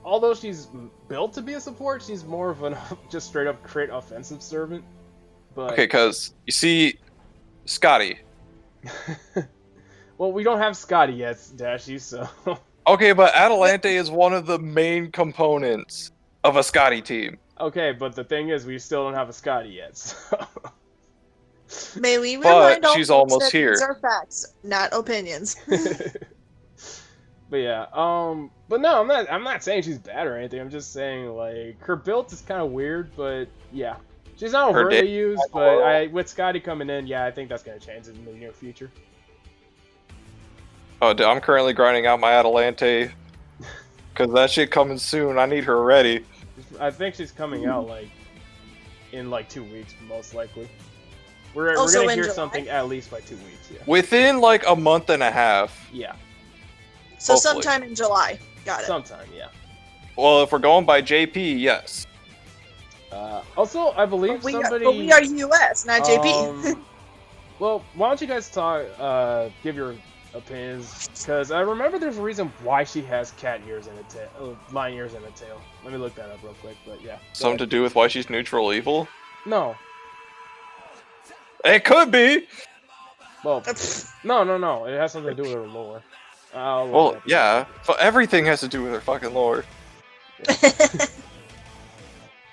[SPEAKER 1] although she's built to be a support, she's more of an just straight up crit offensive servant. But
[SPEAKER 3] Okay, because you see, Scotty.
[SPEAKER 1] well, we don't have Scotty yet, Dashy, so.
[SPEAKER 3] Okay, but Adelante is one of the main components of a Scotty team.
[SPEAKER 1] Okay, but the thing is, we still don't have a Scotty yet, so.
[SPEAKER 2] May we
[SPEAKER 3] But
[SPEAKER 2] remind all
[SPEAKER 3] she's
[SPEAKER 2] folks
[SPEAKER 3] almost
[SPEAKER 2] that
[SPEAKER 3] here.
[SPEAKER 2] these are facts, not opinions.
[SPEAKER 1] But yeah, but no, I'm not saying she's bad or anything. I'm just saying like her build is kind of weird, but yeah, she's not
[SPEAKER 3] Her
[SPEAKER 1] overly
[SPEAKER 3] day-
[SPEAKER 1] used. But with Scotty coming in, yeah, I think that's gonna change in the near future.
[SPEAKER 3] Oh, dude, I'm currently grinding out my Adelante. Because that shit coming soon. I need her ready.
[SPEAKER 1] I think she's coming out like in like 2 weeks, most likely. We're
[SPEAKER 2] Also
[SPEAKER 1] gonna
[SPEAKER 2] in
[SPEAKER 1] hear
[SPEAKER 2] July?
[SPEAKER 1] something at least by 2 weeks. Yeah.
[SPEAKER 3] Within like a month and a half.
[SPEAKER 1] Yeah.
[SPEAKER 2] So
[SPEAKER 3] Hopefully.
[SPEAKER 2] sometime in July. Got it.
[SPEAKER 1] Sometime. Yeah.
[SPEAKER 3] Well, if we're going by JP, yes.
[SPEAKER 1] Also, I believe
[SPEAKER 2] But we,
[SPEAKER 1] somebody.
[SPEAKER 2] are, but we are US, not JP.
[SPEAKER 1] Well, why don't you guys talk? Give your opinions, because I remember there's a reason why she has cat ears and a tail, lion ears and a tail. Let me look that up real quick. But yeah. Go
[SPEAKER 3] Something to
[SPEAKER 1] ahead.
[SPEAKER 3] do with why she's neutral evil?
[SPEAKER 1] No.
[SPEAKER 3] It could be.
[SPEAKER 1] Well, no. It has something to do with her lore. I'll look it
[SPEAKER 3] Well,
[SPEAKER 1] up.
[SPEAKER 3] yeah. But everything has to do with her fucking lore.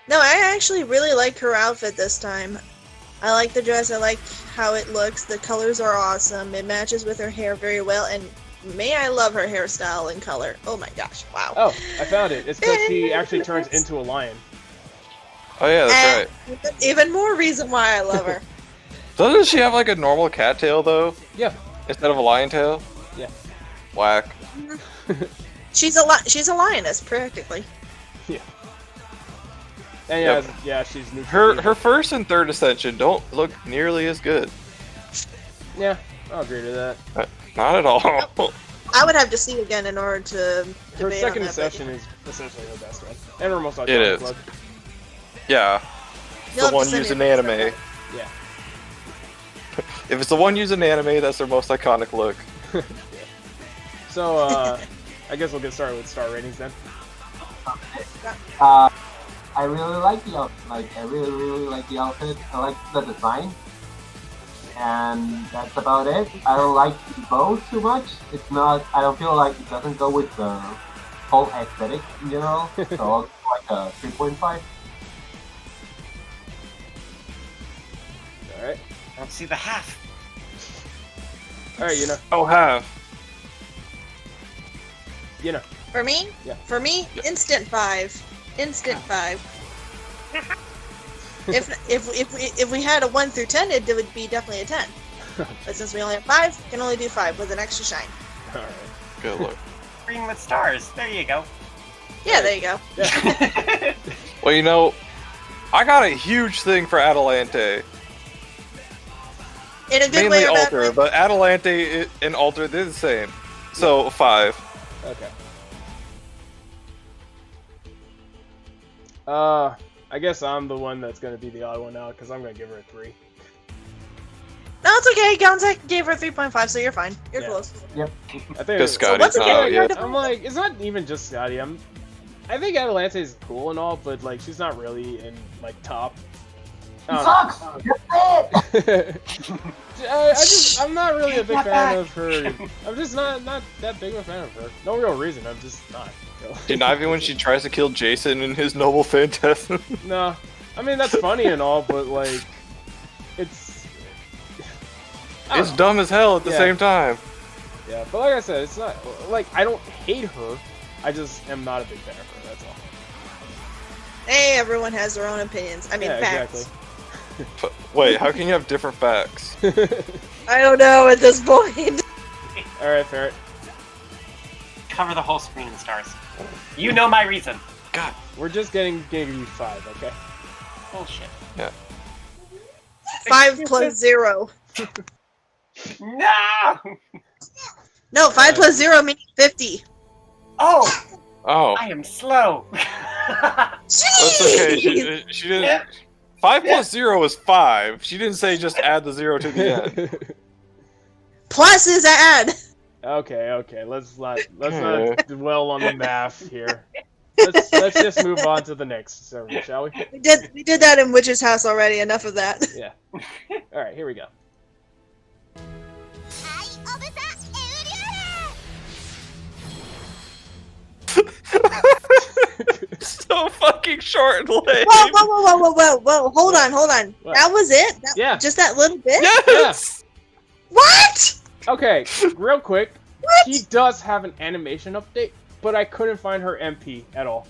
[SPEAKER 2] No, I actually really like her outfit this time. I like the dress. I like how it looks. The colors are awesome. It matches with her hair very well. And may I love her hairstyle and color. Oh my gosh! Wow.
[SPEAKER 1] Oh, I found it. It's because she actually turns into a lion.
[SPEAKER 3] Oh yeah, that's right.
[SPEAKER 2] Even more reason why I love her.
[SPEAKER 3] Doesn't she have like a normal cat tail though,
[SPEAKER 1] Yeah.
[SPEAKER 3] instead of a lion tail?
[SPEAKER 1] Yeah.
[SPEAKER 3] Whack.
[SPEAKER 2] She's a lioness practically.
[SPEAKER 1] Yeah. And yeah,
[SPEAKER 3] Yep.
[SPEAKER 1] yeah, she's neutral.
[SPEAKER 3] Her first and third ascension don't look nearly as good.
[SPEAKER 1] Yeah, I'll agree to that.
[SPEAKER 3] Not at all.
[SPEAKER 2] I would have to see again in order to
[SPEAKER 1] Her
[SPEAKER 2] debate
[SPEAKER 1] second
[SPEAKER 2] on that, but
[SPEAKER 1] ascension is essentially her best one, and her most iconic
[SPEAKER 3] It is.
[SPEAKER 1] look.
[SPEAKER 3] Yeah.
[SPEAKER 2] You'll
[SPEAKER 3] The
[SPEAKER 2] have to
[SPEAKER 3] one
[SPEAKER 2] send
[SPEAKER 3] used
[SPEAKER 2] me
[SPEAKER 3] in
[SPEAKER 2] a picture of
[SPEAKER 3] anime.
[SPEAKER 1] Yeah.
[SPEAKER 3] If it's the one used in anime, that's their most iconic look.
[SPEAKER 1] So, I guess we'll get started with star ratings then.
[SPEAKER 4] I really like the outfit. Like, I really like the outfit. I like the design. And that's about it. I don't like the bow too much. It's not, I don't feel like it doesn't go with the whole aesthetic in general. So I'll go like a 3.5.
[SPEAKER 1] Alright.
[SPEAKER 6] I don't see the half.
[SPEAKER 1] Alright, you know.
[SPEAKER 3] Oh, half.
[SPEAKER 1] You know.
[SPEAKER 2] For me?
[SPEAKER 1] Yeah.
[SPEAKER 2] For me,
[SPEAKER 3] Yeah.
[SPEAKER 2] instant 5. Instant 5. if we had a 1 through 10, it would be definitely a 10. But since we only have 5, we can only do 5 with an extra shine.
[SPEAKER 1] Alright.
[SPEAKER 3] Good look.
[SPEAKER 6] Green with stars. There you go.
[SPEAKER 2] Yeah, there you go.
[SPEAKER 1] Yeah.
[SPEAKER 3] Well, you know, I got a huge thing for Atalante.
[SPEAKER 2] In a good
[SPEAKER 3] Mainly
[SPEAKER 2] way or bad
[SPEAKER 3] Alter,
[SPEAKER 2] way.
[SPEAKER 3] but Atalante and Alter, they're the same. So, 5.
[SPEAKER 1] Okay. I guess I'm the one that's gonna be the odd one out, because I'm gonna give her a 3.
[SPEAKER 2] No, it's okay. Gonzaga gave her 3.5, so you're fine. You're
[SPEAKER 1] Yeah.
[SPEAKER 2] close.
[SPEAKER 1] I think
[SPEAKER 3] Just Scotty's
[SPEAKER 2] once
[SPEAKER 3] not
[SPEAKER 2] again,
[SPEAKER 3] out
[SPEAKER 2] you're
[SPEAKER 3] yet.
[SPEAKER 2] the-
[SPEAKER 1] I'm like, it's not even just Scotty. I think Atalante is cool and all, but like, she's not really in like top. I
[SPEAKER 4] Sucks! That's it!
[SPEAKER 1] I'm not really a big fan of her. I'm just not that big of a fan of her. No real reason. I'm just not.
[SPEAKER 3] Dude, not even when she tries to kill Jason in his noble phantasm.
[SPEAKER 1] No, I mean that's funny and all, but like, it's I don't
[SPEAKER 3] It's
[SPEAKER 1] know.
[SPEAKER 3] dumb as hell at the
[SPEAKER 1] Yeah.
[SPEAKER 3] same time.
[SPEAKER 1] Yeah, but like I said, it's not like I don't hate her. I just am not a big fan of her. That's all.
[SPEAKER 2] Hey, everyone has their own opinions. I mean,
[SPEAKER 1] Yeah,
[SPEAKER 2] facts.
[SPEAKER 1] exactly.
[SPEAKER 3] But wait, how can you have different facts?
[SPEAKER 2] I don't know at this point.
[SPEAKER 1] All right, Ferret.
[SPEAKER 6] Cover the whole screen in stars. You know my reason.
[SPEAKER 3] God.
[SPEAKER 1] We're just gonna give you 5, okay?
[SPEAKER 6] Bullshit.
[SPEAKER 2] 5 plus 0.
[SPEAKER 6] No!
[SPEAKER 2] No, 5 plus 0 means 50.
[SPEAKER 6] Oh!
[SPEAKER 3] Oh,
[SPEAKER 6] I am slow.
[SPEAKER 3] that's okay. She didn't. 5 plus 0 is 5. She didn't say just add the 0 to the end.
[SPEAKER 2] Plus is add.
[SPEAKER 1] Okay. Let's not dwell on the math here. Let's just move on to the next server, shall we?
[SPEAKER 2] We did that in Witch's House already. Enough of that.
[SPEAKER 1] Yeah. All right, here we go.
[SPEAKER 3] So fucking short and lame.
[SPEAKER 2] Whoa! Hold on.
[SPEAKER 1] What?
[SPEAKER 2] That was it?
[SPEAKER 1] Yeah.
[SPEAKER 2] Just that little bit?
[SPEAKER 3] Yes.
[SPEAKER 2] What?
[SPEAKER 1] Okay, real quick.
[SPEAKER 2] What?
[SPEAKER 1] He does have an animation update, but I couldn't find her MP at all.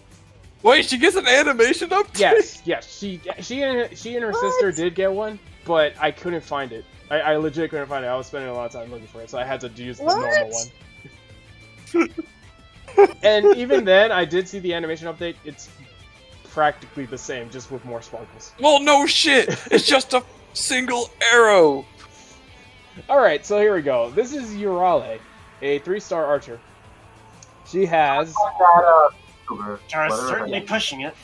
[SPEAKER 3] Wait, she gets an animation update?
[SPEAKER 1] Yes. She and her sister did get one, but I couldn't find it. I legit couldn't find it. I was spending a lot of time looking for it, so I had to use the normal one. And even then, I did see the animation update. It's practically the same, just with more sparkles.
[SPEAKER 3] Well, no shit. It's just a single arrow.
[SPEAKER 1] Alright, so here we go. This is Urale, a 3-star archer. She has...
[SPEAKER 6] You're certainly pushing it.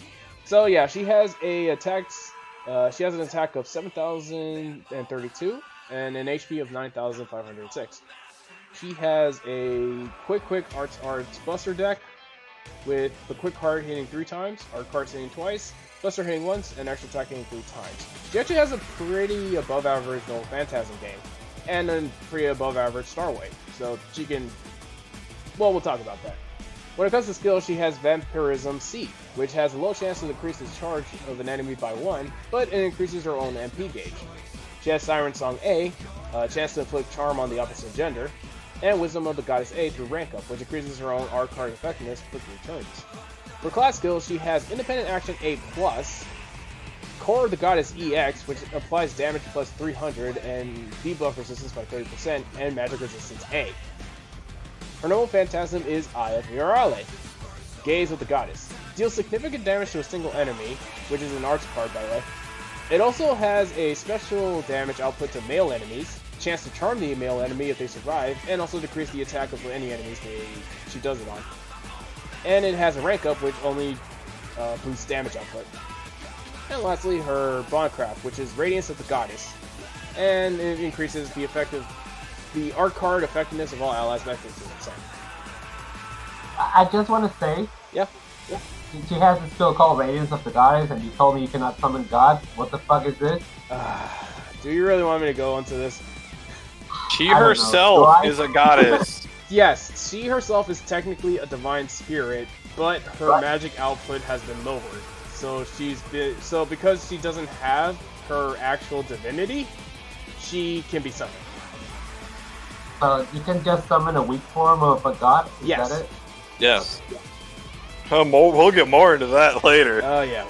[SPEAKER 1] So yeah, she has an attack of 7,032 and an HP of 9,506. She has a quick arts buster deck with the quick card hitting 3 times, art cards hitting twice, buster hitting once, and extra attack hitting 3 times. She actually has a pretty above average Noble Phantasm game, and a pretty above average Star Wave, so she can... Well, we'll talk about that. When it comes to skills, she has Vampirism C, which has a low chance to decrease the charge of an enemy by 1, but it increases her own MP gauge. She has Siren Song A, a chance to inflict charm on the opposite gender, and Wisdom of the Goddess A through rank up, which increases her own art card effectiveness for 3 turns. For class skills, she has Independent Action A+, Core of the Goddess EX, which applies damage plus 300 and debuff resistance by 30%, and magic resistance A. Her normal phantasm is Eye of Yorale, Gaze of the Goddess. Deals significant damage to a single enemy, which is an arts card by the way. It also has a special damage output to male enemies, chance to charm the male enemy if they survive, and also decrease the attack of any enemies she does it on. And it has a rank up which only boosts damage output. And lastly, her Bondcraft, which is Radiance of the Goddess, and it increases the art card effectiveness of all allies by 15%.
[SPEAKER 4] I just want to say,
[SPEAKER 1] Yeah.
[SPEAKER 4] she has a skill called Radiance of the Goddess, and you told me you cannot summon gods. What the fuck is this?
[SPEAKER 1] Do you really want me to go into this?
[SPEAKER 3] She
[SPEAKER 4] I don't know.
[SPEAKER 3] herself
[SPEAKER 4] Do I?
[SPEAKER 3] is a goddess.
[SPEAKER 1] Yes, she herself is technically a divine spirit, but her
[SPEAKER 4] Right.
[SPEAKER 1] magic output has been lowered. So because she doesn't have her actual divinity, she can be summoned.
[SPEAKER 4] So you can just summon a weak form of a god? Is
[SPEAKER 1] Yes.
[SPEAKER 4] that it?
[SPEAKER 3] Yes. We'll get more into that later.
[SPEAKER 1] Oh yeah.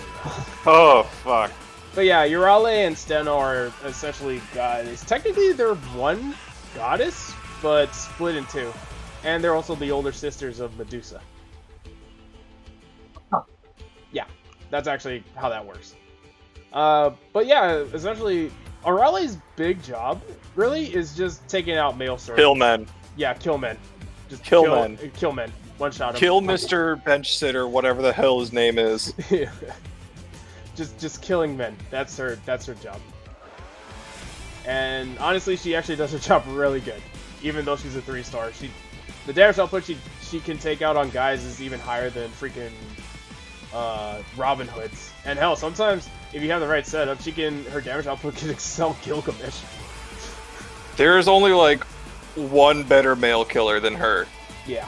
[SPEAKER 3] Oh, fuck.
[SPEAKER 1] But yeah, Yorale and Steno are essentially goddess. Technically, they're one goddess, but split in 2. And they're also the older sisters of Medusa.
[SPEAKER 4] Huh.
[SPEAKER 1] Yeah, that's actually how that works. But yeah, essentially, Aureli's big job, really, is just taking out male servants.
[SPEAKER 3] Kill men.
[SPEAKER 1] Yeah, kill men. Just
[SPEAKER 3] Kill men.
[SPEAKER 1] Kill men. One shot 'em.
[SPEAKER 3] Kill Mr. Bench Sitter, whatever the hell his name is.
[SPEAKER 1] just killing men. That's her job. And honestly, she actually does her job really good. Even though she's a 3-star. The damage output she can take out on guys is even higher than freaking Robin Hood's. And hell, sometimes if you have the right setup, her damage output can excel Gilgamesh.
[SPEAKER 3] There's only like one better male killer than her.
[SPEAKER 1] Yeah.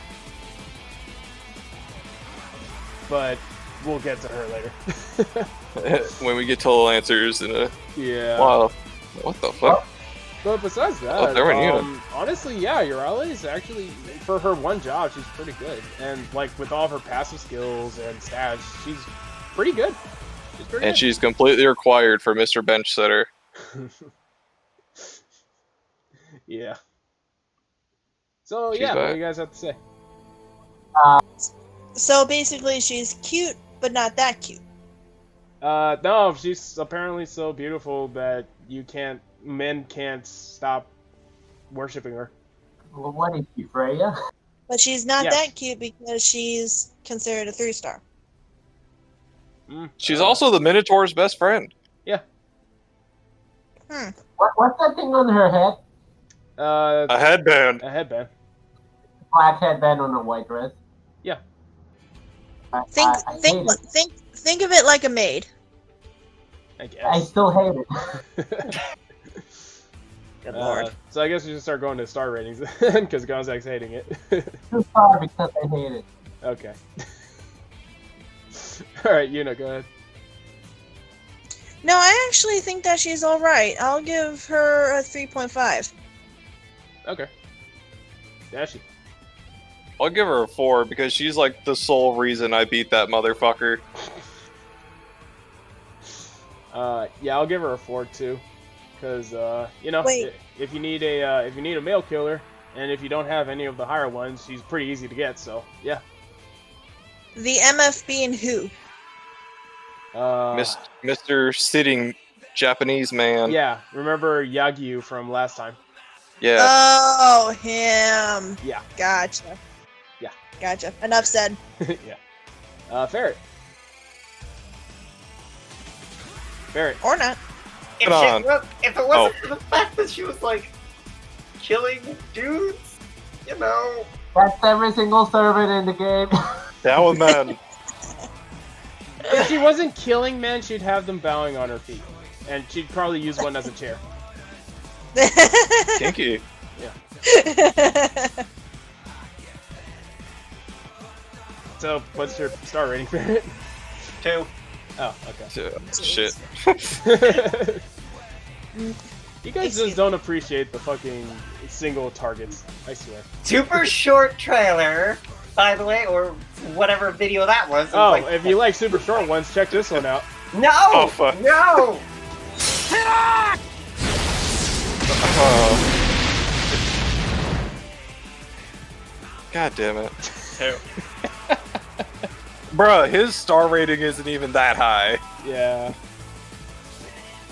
[SPEAKER 1] But we'll get to her later.
[SPEAKER 3] When we get to the Lancers in a
[SPEAKER 1] Yeah.
[SPEAKER 3] while. What the fuck?
[SPEAKER 1] But besides that,
[SPEAKER 3] Oh, there we go.
[SPEAKER 1] honestly, yeah, Yorale is actually, for her one job, she's pretty good. And, like, with all of her passive skills and stats, she's pretty good. She's pretty
[SPEAKER 3] And
[SPEAKER 1] good.
[SPEAKER 3] she's completely required for Mr. Bench Sitter.
[SPEAKER 1] Yeah. So,
[SPEAKER 3] She's
[SPEAKER 1] yeah, what
[SPEAKER 3] back.
[SPEAKER 1] do you guys have to say?
[SPEAKER 2] So basically, she's cute, but not that cute.
[SPEAKER 1] No, she's apparently so beautiful that men can't stop worshipping her.
[SPEAKER 4] Well, what is she, Freya?
[SPEAKER 2] But she's not
[SPEAKER 1] Yes.
[SPEAKER 2] that cute because she's considered a 3-star.
[SPEAKER 3] She's also the Minotaur's best friend.
[SPEAKER 4] What's that thing on her head?
[SPEAKER 3] A headband.
[SPEAKER 1] a headband.
[SPEAKER 4] Black headband on a white dress.
[SPEAKER 1] Yeah.
[SPEAKER 4] I
[SPEAKER 2] Think
[SPEAKER 4] hate it.
[SPEAKER 2] think of it like a maid.
[SPEAKER 1] I
[SPEAKER 4] I
[SPEAKER 1] guess.
[SPEAKER 4] still hate it.
[SPEAKER 2] Good lord.
[SPEAKER 1] So I guess we should start going to star ratings then, because Gonzag's hating it.
[SPEAKER 4] 2-star because I hate it.
[SPEAKER 1] Okay. Alright, Yuna, go ahead.
[SPEAKER 2] No, I actually think that she's alright. I'll give her a 3.5.
[SPEAKER 1] Okay. Dashi.
[SPEAKER 3] I'll give her a 4 because she's like the sole reason I beat that motherfucker.
[SPEAKER 1] Yeah, I'll give her a 4 too, because
[SPEAKER 2] Wait.
[SPEAKER 1] if you need a male killer, and if you don't have any of the higher ones, she's pretty easy to get. So yeah.
[SPEAKER 2] The MF being who?
[SPEAKER 3] Mr. Sitting Japanese man.
[SPEAKER 1] Yeah, remember Yagyu from last time?
[SPEAKER 3] Yeah.
[SPEAKER 2] Oh, him.
[SPEAKER 1] Yeah.
[SPEAKER 2] Gotcha.
[SPEAKER 1] Yeah.
[SPEAKER 2] Gotcha. Enough said.
[SPEAKER 1] Yeah. Ferret. Ferret.
[SPEAKER 2] Or not.
[SPEAKER 6] If,
[SPEAKER 3] Come on.
[SPEAKER 6] if it wasn't for the fact that she was like killing dudes, you know.
[SPEAKER 4] That's every single servant in the game.
[SPEAKER 3] Down with men.
[SPEAKER 1] If she wasn't killing men, she'd have them bowing on her feet, and she'd probably use one as a chair.
[SPEAKER 3] Kinky.
[SPEAKER 1] So, what's your star rating for it?
[SPEAKER 6] 2.
[SPEAKER 1] Oh, okay.
[SPEAKER 3] Shit.
[SPEAKER 1] You guys just don't appreciate the fucking single targets, I swear.
[SPEAKER 6] Super short trailer, by the way, or whatever video that was. It was
[SPEAKER 1] Oh,
[SPEAKER 6] like,
[SPEAKER 1] if you like super short ones, check this one out.
[SPEAKER 6] No!
[SPEAKER 3] Oh, fuck.
[SPEAKER 6] No!
[SPEAKER 3] God damn it.
[SPEAKER 6] 2.
[SPEAKER 3] Bruh, his star rating isn't even that high.
[SPEAKER 1] Yeah.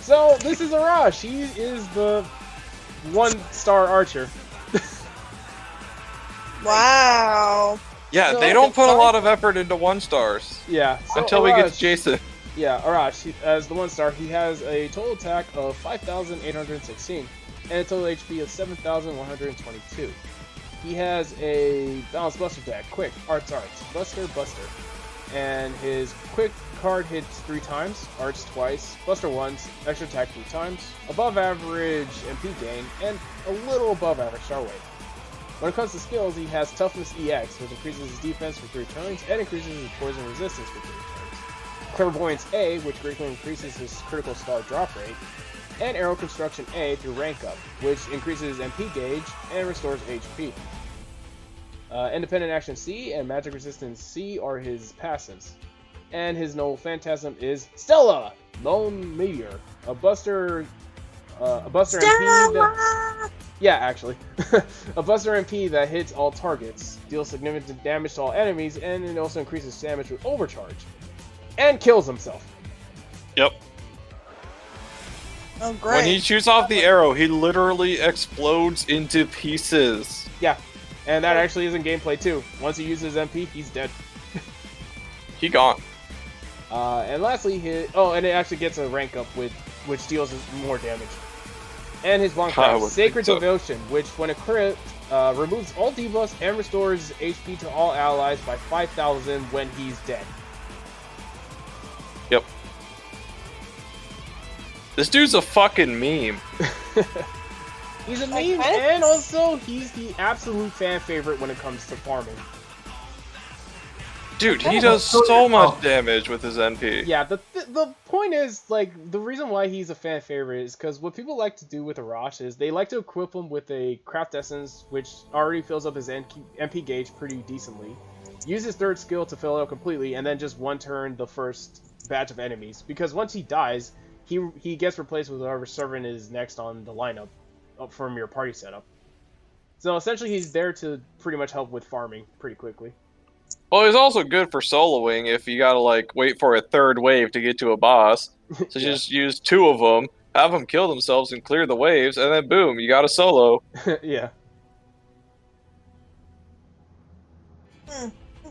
[SPEAKER 1] So, this is Arash. He is the 1-star archer.
[SPEAKER 2] Wow.
[SPEAKER 3] Yeah,
[SPEAKER 1] No,
[SPEAKER 3] they don't
[SPEAKER 1] it's
[SPEAKER 3] put a
[SPEAKER 1] fine.
[SPEAKER 3] lot of effort into 1-stars.
[SPEAKER 1] Yeah. So
[SPEAKER 3] Until we get to
[SPEAKER 1] Arash-
[SPEAKER 3] Jason.
[SPEAKER 1] Yeah, Arash, as the 1-star, he has a total attack of 5,816 and a total HP of 7,122. He has a balanced buster deck, quick, arts, buster, and his quick card hits 3 times, arts twice, buster once, extra attack 3 times, above average MP gain, and a little above average star weight. When it comes to skills, he has Toughness EX, which increases his defense for 3 turns and increases his poison resistance for 3 turns. Clairvoyance A, which greatly increases his critical star drop rate, and Arrow Construction A through rank up, which increases MP gauge and restores HP. Independent Action C and Magic Resistance C are his passives. And his Noble Phantasm is Stella, Lone Meteor, a Buster MP that, yeah, actually. A Buster MP that hits all targets, deals significant damage to all enemies, and it also increases damage with Overcharge. And kills himself.
[SPEAKER 3] Yep.
[SPEAKER 2] Oh, great.
[SPEAKER 3] When he shoots off the arrow, he literally explodes into pieces.
[SPEAKER 1] Yeah, and that actually is in gameplay too. Once he uses MP, he's dead.
[SPEAKER 3] He gone.
[SPEAKER 1] And lastly, and it actually gets a rank up with which deals more damage. And his one
[SPEAKER 3] I
[SPEAKER 1] class,
[SPEAKER 3] would
[SPEAKER 1] Sacred
[SPEAKER 3] think so.
[SPEAKER 1] Devotion, which when a crit removes all debuffs and restores HP to all allies by 5,000 when he's dead.
[SPEAKER 3] Yep. This dude's a fucking meme.
[SPEAKER 1] He's a
[SPEAKER 2] Like,
[SPEAKER 1] meme,
[SPEAKER 2] what?
[SPEAKER 1] and also he's the absolute fan favorite when it comes to farming.
[SPEAKER 3] Dude, he does so much damage with his NP.
[SPEAKER 1] Yeah, the point is, like, the reason why he's a fan favorite is because what people like to do with Arash is they like to equip him with a Craft Essence, which already fills up his MP gauge pretty decently. Use his third skill to fill it up completely, and then just one turn the first batch of enemies. Because once he dies, he gets replaced with whoever servant is next on the lineup up from your party setup. So essentially, he's there to pretty much help with farming pretty quickly.
[SPEAKER 3] Well, he's also good for soloing if you gotta, like, wait for a third wave to get to a boss. So
[SPEAKER 1] Yeah.
[SPEAKER 3] just use 2 of them, have them kill themselves and clear the waves, and then boom, you got a solo.
[SPEAKER 1] Yeah.
[SPEAKER 2] Okay.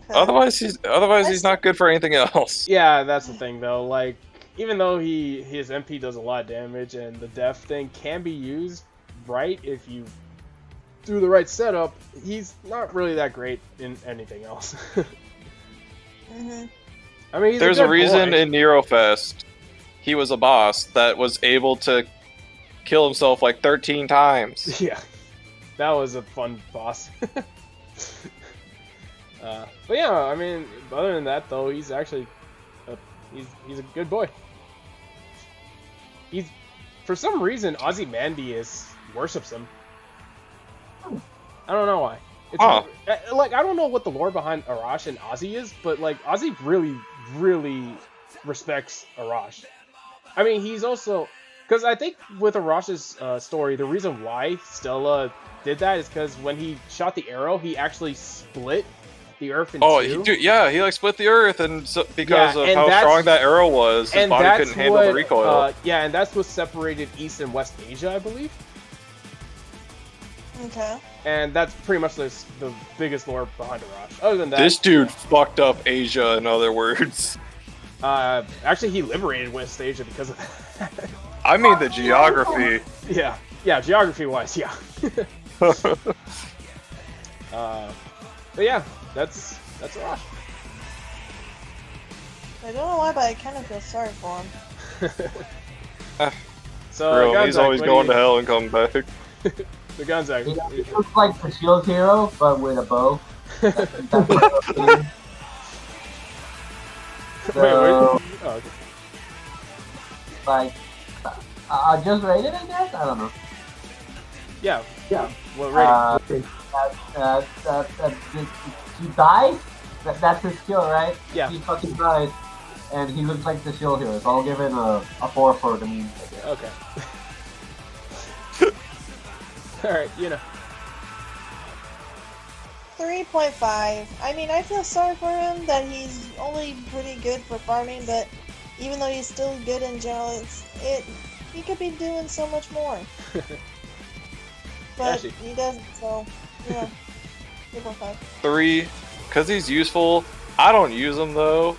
[SPEAKER 3] Otherwise, he's not good for anything else.
[SPEAKER 1] Yeah, that's the thing though. Like, even though his MP does a lot of damage and the def thing can be used right if you do the right setup, he's not really that great in anything else.
[SPEAKER 2] Mhm.
[SPEAKER 1] I mean, he's
[SPEAKER 3] There's
[SPEAKER 1] a
[SPEAKER 3] a
[SPEAKER 1] good
[SPEAKER 3] reason
[SPEAKER 1] boy.
[SPEAKER 3] in Nerofest he was a boss that was able to kill himself like 13 times.
[SPEAKER 1] Yeah, that was a fun boss. But yeah, I mean, other than that though, he's actually he's a good boy. He's, for some reason, Ozymandias worships him. I don't know why. It's
[SPEAKER 3] Huh.
[SPEAKER 1] like, I don't know what the lore behind Arash and Ozzy is, but like Ozzy really, really respects Arash. I mean, he's also, because I think with Arash's story, the reason why Stella did that is because when he shot the arrow, he actually split the earth in
[SPEAKER 3] Oh,
[SPEAKER 1] two.
[SPEAKER 3] he like split the earth, and so, because
[SPEAKER 1] Yeah,
[SPEAKER 3] of
[SPEAKER 1] and
[SPEAKER 3] how
[SPEAKER 1] that's-
[SPEAKER 3] strong that arrow was, his
[SPEAKER 1] and
[SPEAKER 3] body
[SPEAKER 1] that's
[SPEAKER 3] couldn't handle the recoil.
[SPEAKER 1] yeah, and that's what separated East and West Asia, I believe.
[SPEAKER 2] Okay.
[SPEAKER 1] And that's pretty much the biggest lore behind Arash. Other than that,
[SPEAKER 3] This dude fucked up Asia, in other words.
[SPEAKER 1] actually, he liberated West Asia because of that.
[SPEAKER 3] I mean the geography.
[SPEAKER 1] Yeah, geography-wise, yeah. But yeah, that's Arash.
[SPEAKER 2] I don't know why, but I kind of feel sorry for him.
[SPEAKER 1] So
[SPEAKER 3] Bro, he's
[SPEAKER 1] Gonzag,
[SPEAKER 3] always
[SPEAKER 1] what
[SPEAKER 3] going
[SPEAKER 1] do
[SPEAKER 3] to hell and coming back.
[SPEAKER 1] The Gonzag.
[SPEAKER 4] He looks like the Shield Hero, but with a bow. That's what I'm feeling.
[SPEAKER 1] Wait, wait.
[SPEAKER 4] So,
[SPEAKER 1] Oh, okay.
[SPEAKER 4] like, I just rated, I guess. I don't know.
[SPEAKER 1] Yeah.
[SPEAKER 4] Yeah.
[SPEAKER 1] What rating?
[SPEAKER 4] He dies. That's his skill, right?
[SPEAKER 1] Yeah.
[SPEAKER 4] He fucking dies, and he looks like the shield hero. So I'll give it a 4 for the meme.
[SPEAKER 1] Okay. Alright, you know.
[SPEAKER 2] 3.5. I mean, I feel sorry for him that he's only pretty good for farming, but even though he's still good in general, he could be doing so much more. But
[SPEAKER 1] Actually.
[SPEAKER 2] he doesn't, so yeah. 3.5.
[SPEAKER 3] 3, because he's useful. I don't use him though,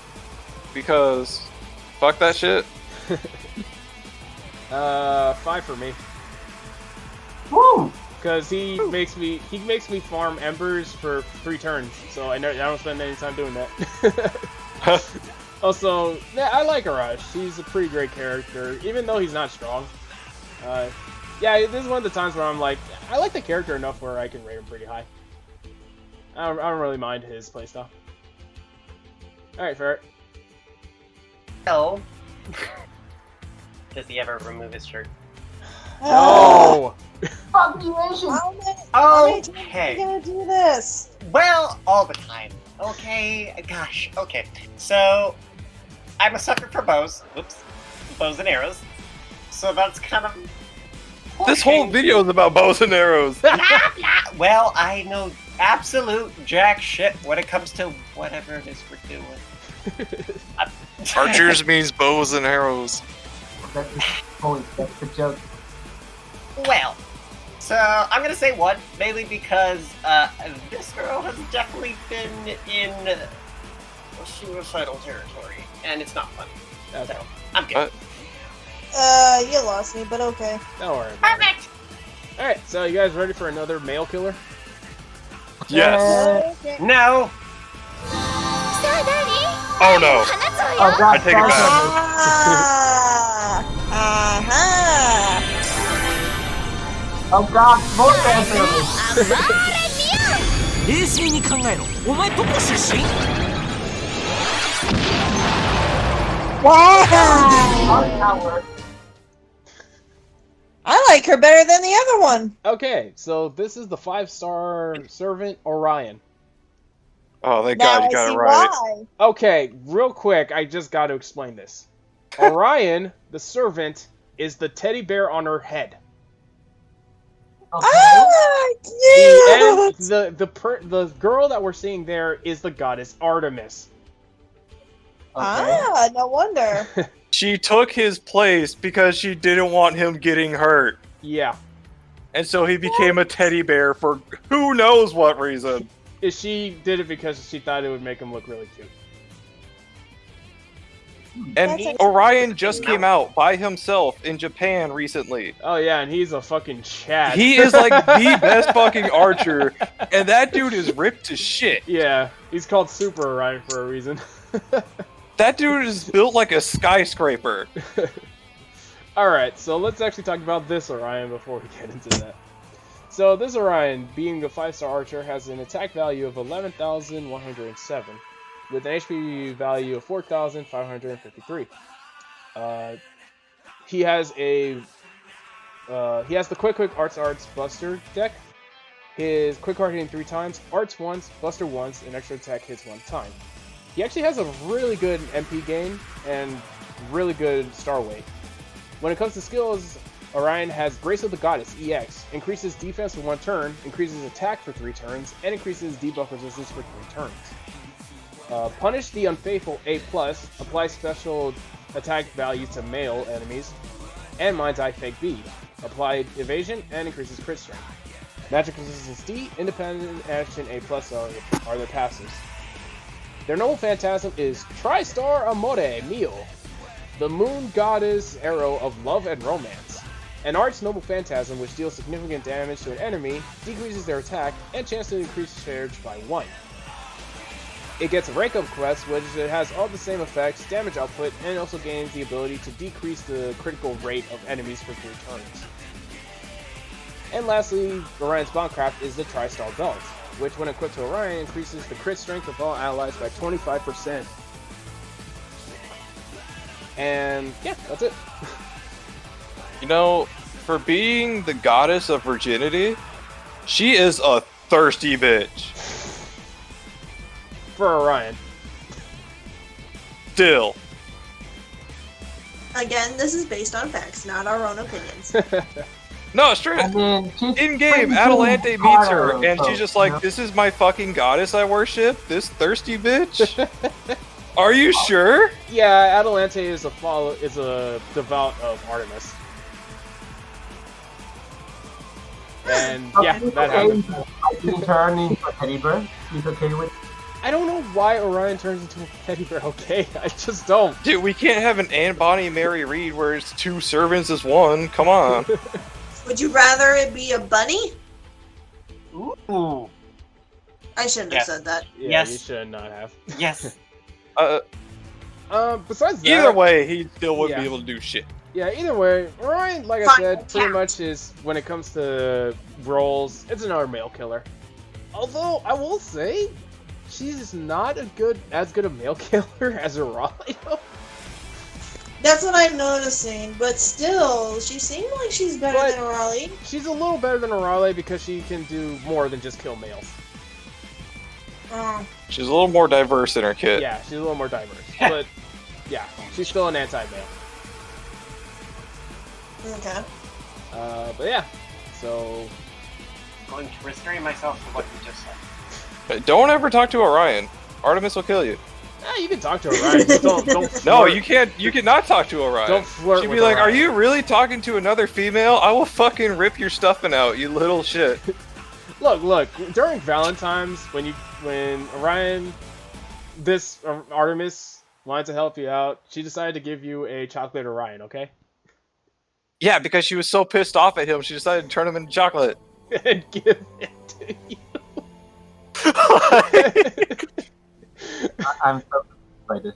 [SPEAKER 3] because fuck that shit.
[SPEAKER 1] 5 for me.
[SPEAKER 4] Woo!
[SPEAKER 1] Because he makes me farm embers for 3 turns, so I don't spend any time doing that. Also, yeah, I like Arash. He's a pretty great character, even though he's not strong. Yeah, this is one of the times where I'm like, I like the character enough where I can rate him pretty high. I don't really mind his playstyle. Alright, Ferret.
[SPEAKER 6] No. Does he ever remove his shirt?
[SPEAKER 1] No!
[SPEAKER 4] Fuck you, Asian!
[SPEAKER 2] How many times are
[SPEAKER 6] Okay.
[SPEAKER 2] you gonna do this?
[SPEAKER 6] Well, all the time. Okay, gosh, okay. So, I'm a sucker for bows. Whoops. Bows and arrows. So that's kind of...
[SPEAKER 3] This whole video is about bows and arrows.
[SPEAKER 6] Blah, blah. Well, I know absolute jack shit when it comes to whatever it is we're doing.
[SPEAKER 3] Archers means bows and arrows.
[SPEAKER 4] That's the point. That's the joke.
[SPEAKER 6] Well, so I'm gonna say 1, mainly because this girl has definitely been in suicidal territory, and it's not fun.
[SPEAKER 1] Okay.
[SPEAKER 6] So, I'm good.
[SPEAKER 2] You lost me, but okay.
[SPEAKER 1] Don't worry about it.
[SPEAKER 6] Perfect!
[SPEAKER 1] Alright, so you guys ready for another male killer?
[SPEAKER 3] Yes.
[SPEAKER 2] Okay.
[SPEAKER 6] No!
[SPEAKER 3] Oh no.
[SPEAKER 4] Oh god,
[SPEAKER 3] I take it back.
[SPEAKER 2] Uh-huh.
[SPEAKER 4] Oh god, more fan service!
[SPEAKER 5] 冷静に考えろ。お前どこ出身？
[SPEAKER 2] Wow!
[SPEAKER 4] Tower.
[SPEAKER 2] I like her better than the other one.
[SPEAKER 1] Okay, so this is the 5-star servant Orion.
[SPEAKER 3] Oh, thank
[SPEAKER 2] Now
[SPEAKER 3] God you
[SPEAKER 2] I
[SPEAKER 3] got
[SPEAKER 2] see
[SPEAKER 3] it right.
[SPEAKER 2] why.
[SPEAKER 1] Okay, real quick, I just got to explain this. Orion, the servant, is the teddy bear on her head.
[SPEAKER 4] Okay.
[SPEAKER 2] Ah,
[SPEAKER 1] And
[SPEAKER 2] cute!
[SPEAKER 1] the girl that we're seeing there is the goddess Artemis.
[SPEAKER 4] Okay.
[SPEAKER 2] Ah, no wonder.
[SPEAKER 3] She took his place because she didn't want him getting hurt.
[SPEAKER 1] Yeah.
[SPEAKER 3] And so he became a teddy bear for who knows what reason.
[SPEAKER 1] She did it because she thought it would make him look really cute.
[SPEAKER 3] And
[SPEAKER 2] That's actually-
[SPEAKER 3] Orion just came out by himself in Japan recently.
[SPEAKER 1] Oh yeah, and he's a fucking Chad.
[SPEAKER 3] He is like the best fucking archer, and that dude is ripped to shit.
[SPEAKER 1] Yeah, he's called Super Orion for a reason.
[SPEAKER 3] That dude is built like a skyscraper.
[SPEAKER 1] Alright, so let's actually talk about this Orion before we get into that. So this Orion, being the 5-star archer, has an attack value of 11,107, with an HP value of 4,553. He has the quick arts Buster deck. His quick art hitting 3 times, arts once, Buster once, and extra attack hits 1 time. He actually has a really good MP gain and really good star weight. When it comes to skills, Orion has Grace of the Goddess, EX, increases defense for 1 turn, increases attack for 3 turns, and increases debuff resistance for 3 turns. Punish the Unfaithful, A+, applies special attack values to male enemies, and Mind's Eye Fake B, applied evasion, and increases crit strength. Magic Resistance D, Independent Action A+, are their passives. Their Noble Phantasm is Tristar Amore Mio, the Moon Goddess Arrow of Love and Romance. An Arch Noble Phantasm which deals significant damage to an enemy, decreases their attack, and chance to increase charge by 1. It gets a rank up quest, which it has all the same effects, damage output, and also gains the ability to decrease the critical rate of enemies for 3 turns. And lastly, Orion's Bondcraft is the Tristar Belt, which when equipped to Orion increases the crit strength of all allies by 25%. And yeah, that's it.
[SPEAKER 3] You know, for being the goddess of virginity, she is a thirsty bitch.
[SPEAKER 1] For Orion.
[SPEAKER 3] Still.
[SPEAKER 2] Again, this is based on facts, not our own opinions.
[SPEAKER 3] No, straight
[SPEAKER 4] I mean, she's
[SPEAKER 3] in game,
[SPEAKER 4] pretty
[SPEAKER 3] Adelante
[SPEAKER 4] good
[SPEAKER 3] meets
[SPEAKER 4] harder,
[SPEAKER 3] her, and
[SPEAKER 4] so,
[SPEAKER 3] she's just like,
[SPEAKER 4] you know?
[SPEAKER 3] "This is my fucking goddess I worship. This thirsty bitch." Are you sure?
[SPEAKER 1] Yeah, Adelante is a devout of Artemis. And yeah,
[SPEAKER 4] He's
[SPEAKER 1] that
[SPEAKER 4] okay
[SPEAKER 1] happened.
[SPEAKER 4] with being turned into a teddy bear. He's okay with.
[SPEAKER 1] I don't know why Orion turns into a teddy bear, okay? I just don't.
[SPEAKER 3] Dude, we can't have an Anne Bonny Mary Reed where it's two servants as one. Come on.
[SPEAKER 2] Would you rather it be a bunny?
[SPEAKER 6] Ooh.
[SPEAKER 2] I shouldn't
[SPEAKER 6] Yes.
[SPEAKER 2] have said that.
[SPEAKER 1] Yeah,
[SPEAKER 6] Yes.
[SPEAKER 1] you should not have.
[SPEAKER 6] Yes.
[SPEAKER 1] Besides that,
[SPEAKER 3] Either way, he still wouldn't be
[SPEAKER 1] Yeah.
[SPEAKER 3] able to do shit.
[SPEAKER 1] Yeah, either way, Orion, like I
[SPEAKER 2] Fine,
[SPEAKER 1] said, pretty
[SPEAKER 2] count.
[SPEAKER 1] much is, when it comes to roles, it's another male killer. Although, I will say, she's not as good a male killer as Aralio.
[SPEAKER 2] That's what I'm noticing, but still, she seemed like she's better
[SPEAKER 1] But-
[SPEAKER 2] than Raleigh.
[SPEAKER 1] She's a little better than Arale because she can do more than just kill males.
[SPEAKER 2] Oh,
[SPEAKER 3] She's a little more diverse in her kit.
[SPEAKER 1] Yeah, she's a little more diverse. But, yeah, she's still an anti-male.
[SPEAKER 2] okay.
[SPEAKER 1] But yeah, so...
[SPEAKER 6] I'm going to restrain myself from what you just said.
[SPEAKER 3] Don't ever talk to Orion. Artemis will kill you.
[SPEAKER 1] You can talk to Orion, just don't
[SPEAKER 3] No,
[SPEAKER 1] flirt.
[SPEAKER 3] you can't. You cannot talk to Orion.
[SPEAKER 1] Don't flirt
[SPEAKER 3] She'd be
[SPEAKER 1] with
[SPEAKER 3] like, "Are
[SPEAKER 1] Orion."
[SPEAKER 3] you really talking to another female? I will fucking rip your stuffing out, you little shit."
[SPEAKER 1] Look, during Valentine's, when Orion, Artemis wanted to help you out, she decided to give you a chocolate Orion, okay?
[SPEAKER 3] Yeah, because she was so pissed off at him, she decided to turn him into chocolate.
[SPEAKER 1] And give it to you.
[SPEAKER 4] I'm so excited.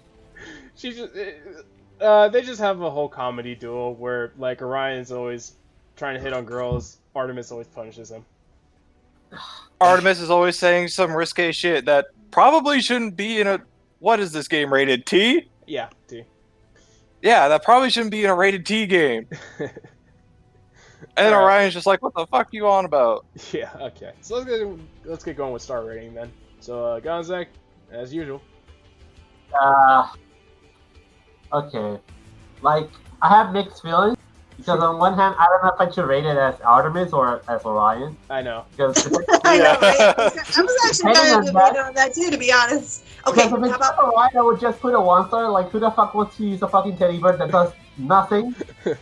[SPEAKER 1] She just, they just have a whole comedy duel where, like, Orion's always trying to hit on girls, Artemis always punishes him.
[SPEAKER 3] Artemis is always saying some risque shit that probably shouldn't be in a. What is this game rated? T?
[SPEAKER 1] Yeah, T.
[SPEAKER 3] Yeah, that probably shouldn't be in a rated T game. And
[SPEAKER 1] Alright.
[SPEAKER 3] Orion's just like, "What the fuck you on about?"
[SPEAKER 1] Yeah, okay. So let's get going with star rating then. So, Gonzak, as usual.
[SPEAKER 4] Okay. Like, I have mixed feelings. Because on one hand, I don't know if I should rate it as Artemis or as Orion.
[SPEAKER 1] I know.
[SPEAKER 4] Because if
[SPEAKER 2] I know,
[SPEAKER 3] Yeah.
[SPEAKER 2] right? I was actually kind of debating on that too, to be honest. Okay,
[SPEAKER 4] Because if
[SPEAKER 2] how
[SPEAKER 4] it's
[SPEAKER 2] about
[SPEAKER 4] not Orion, I would just put a 1-star. Like, who the fuck wants to use a fucking teddy bear that does nothing? On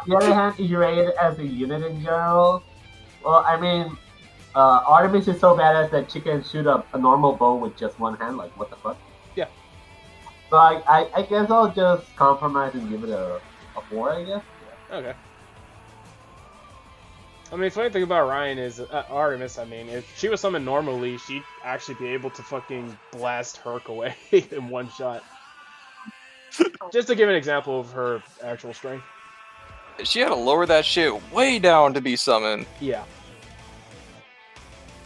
[SPEAKER 4] the other hand, if you rate it as a unit in general, well, I mean, Artemis is so badass that she can shoot a normal bow with just one hand. Like, what the fuck?
[SPEAKER 1] Yeah.
[SPEAKER 4] So I guess I'll just compromise and give it a 4, I guess.
[SPEAKER 1] Okay. I mean, funny thing about Ryan is Artemis. I mean, if she was summoned normally, she'd actually be able to fucking blast Herc away in one shot. Just to give an example of her actual strength.
[SPEAKER 3] She had to lower that shit way down to be summoned.
[SPEAKER 1] Yeah.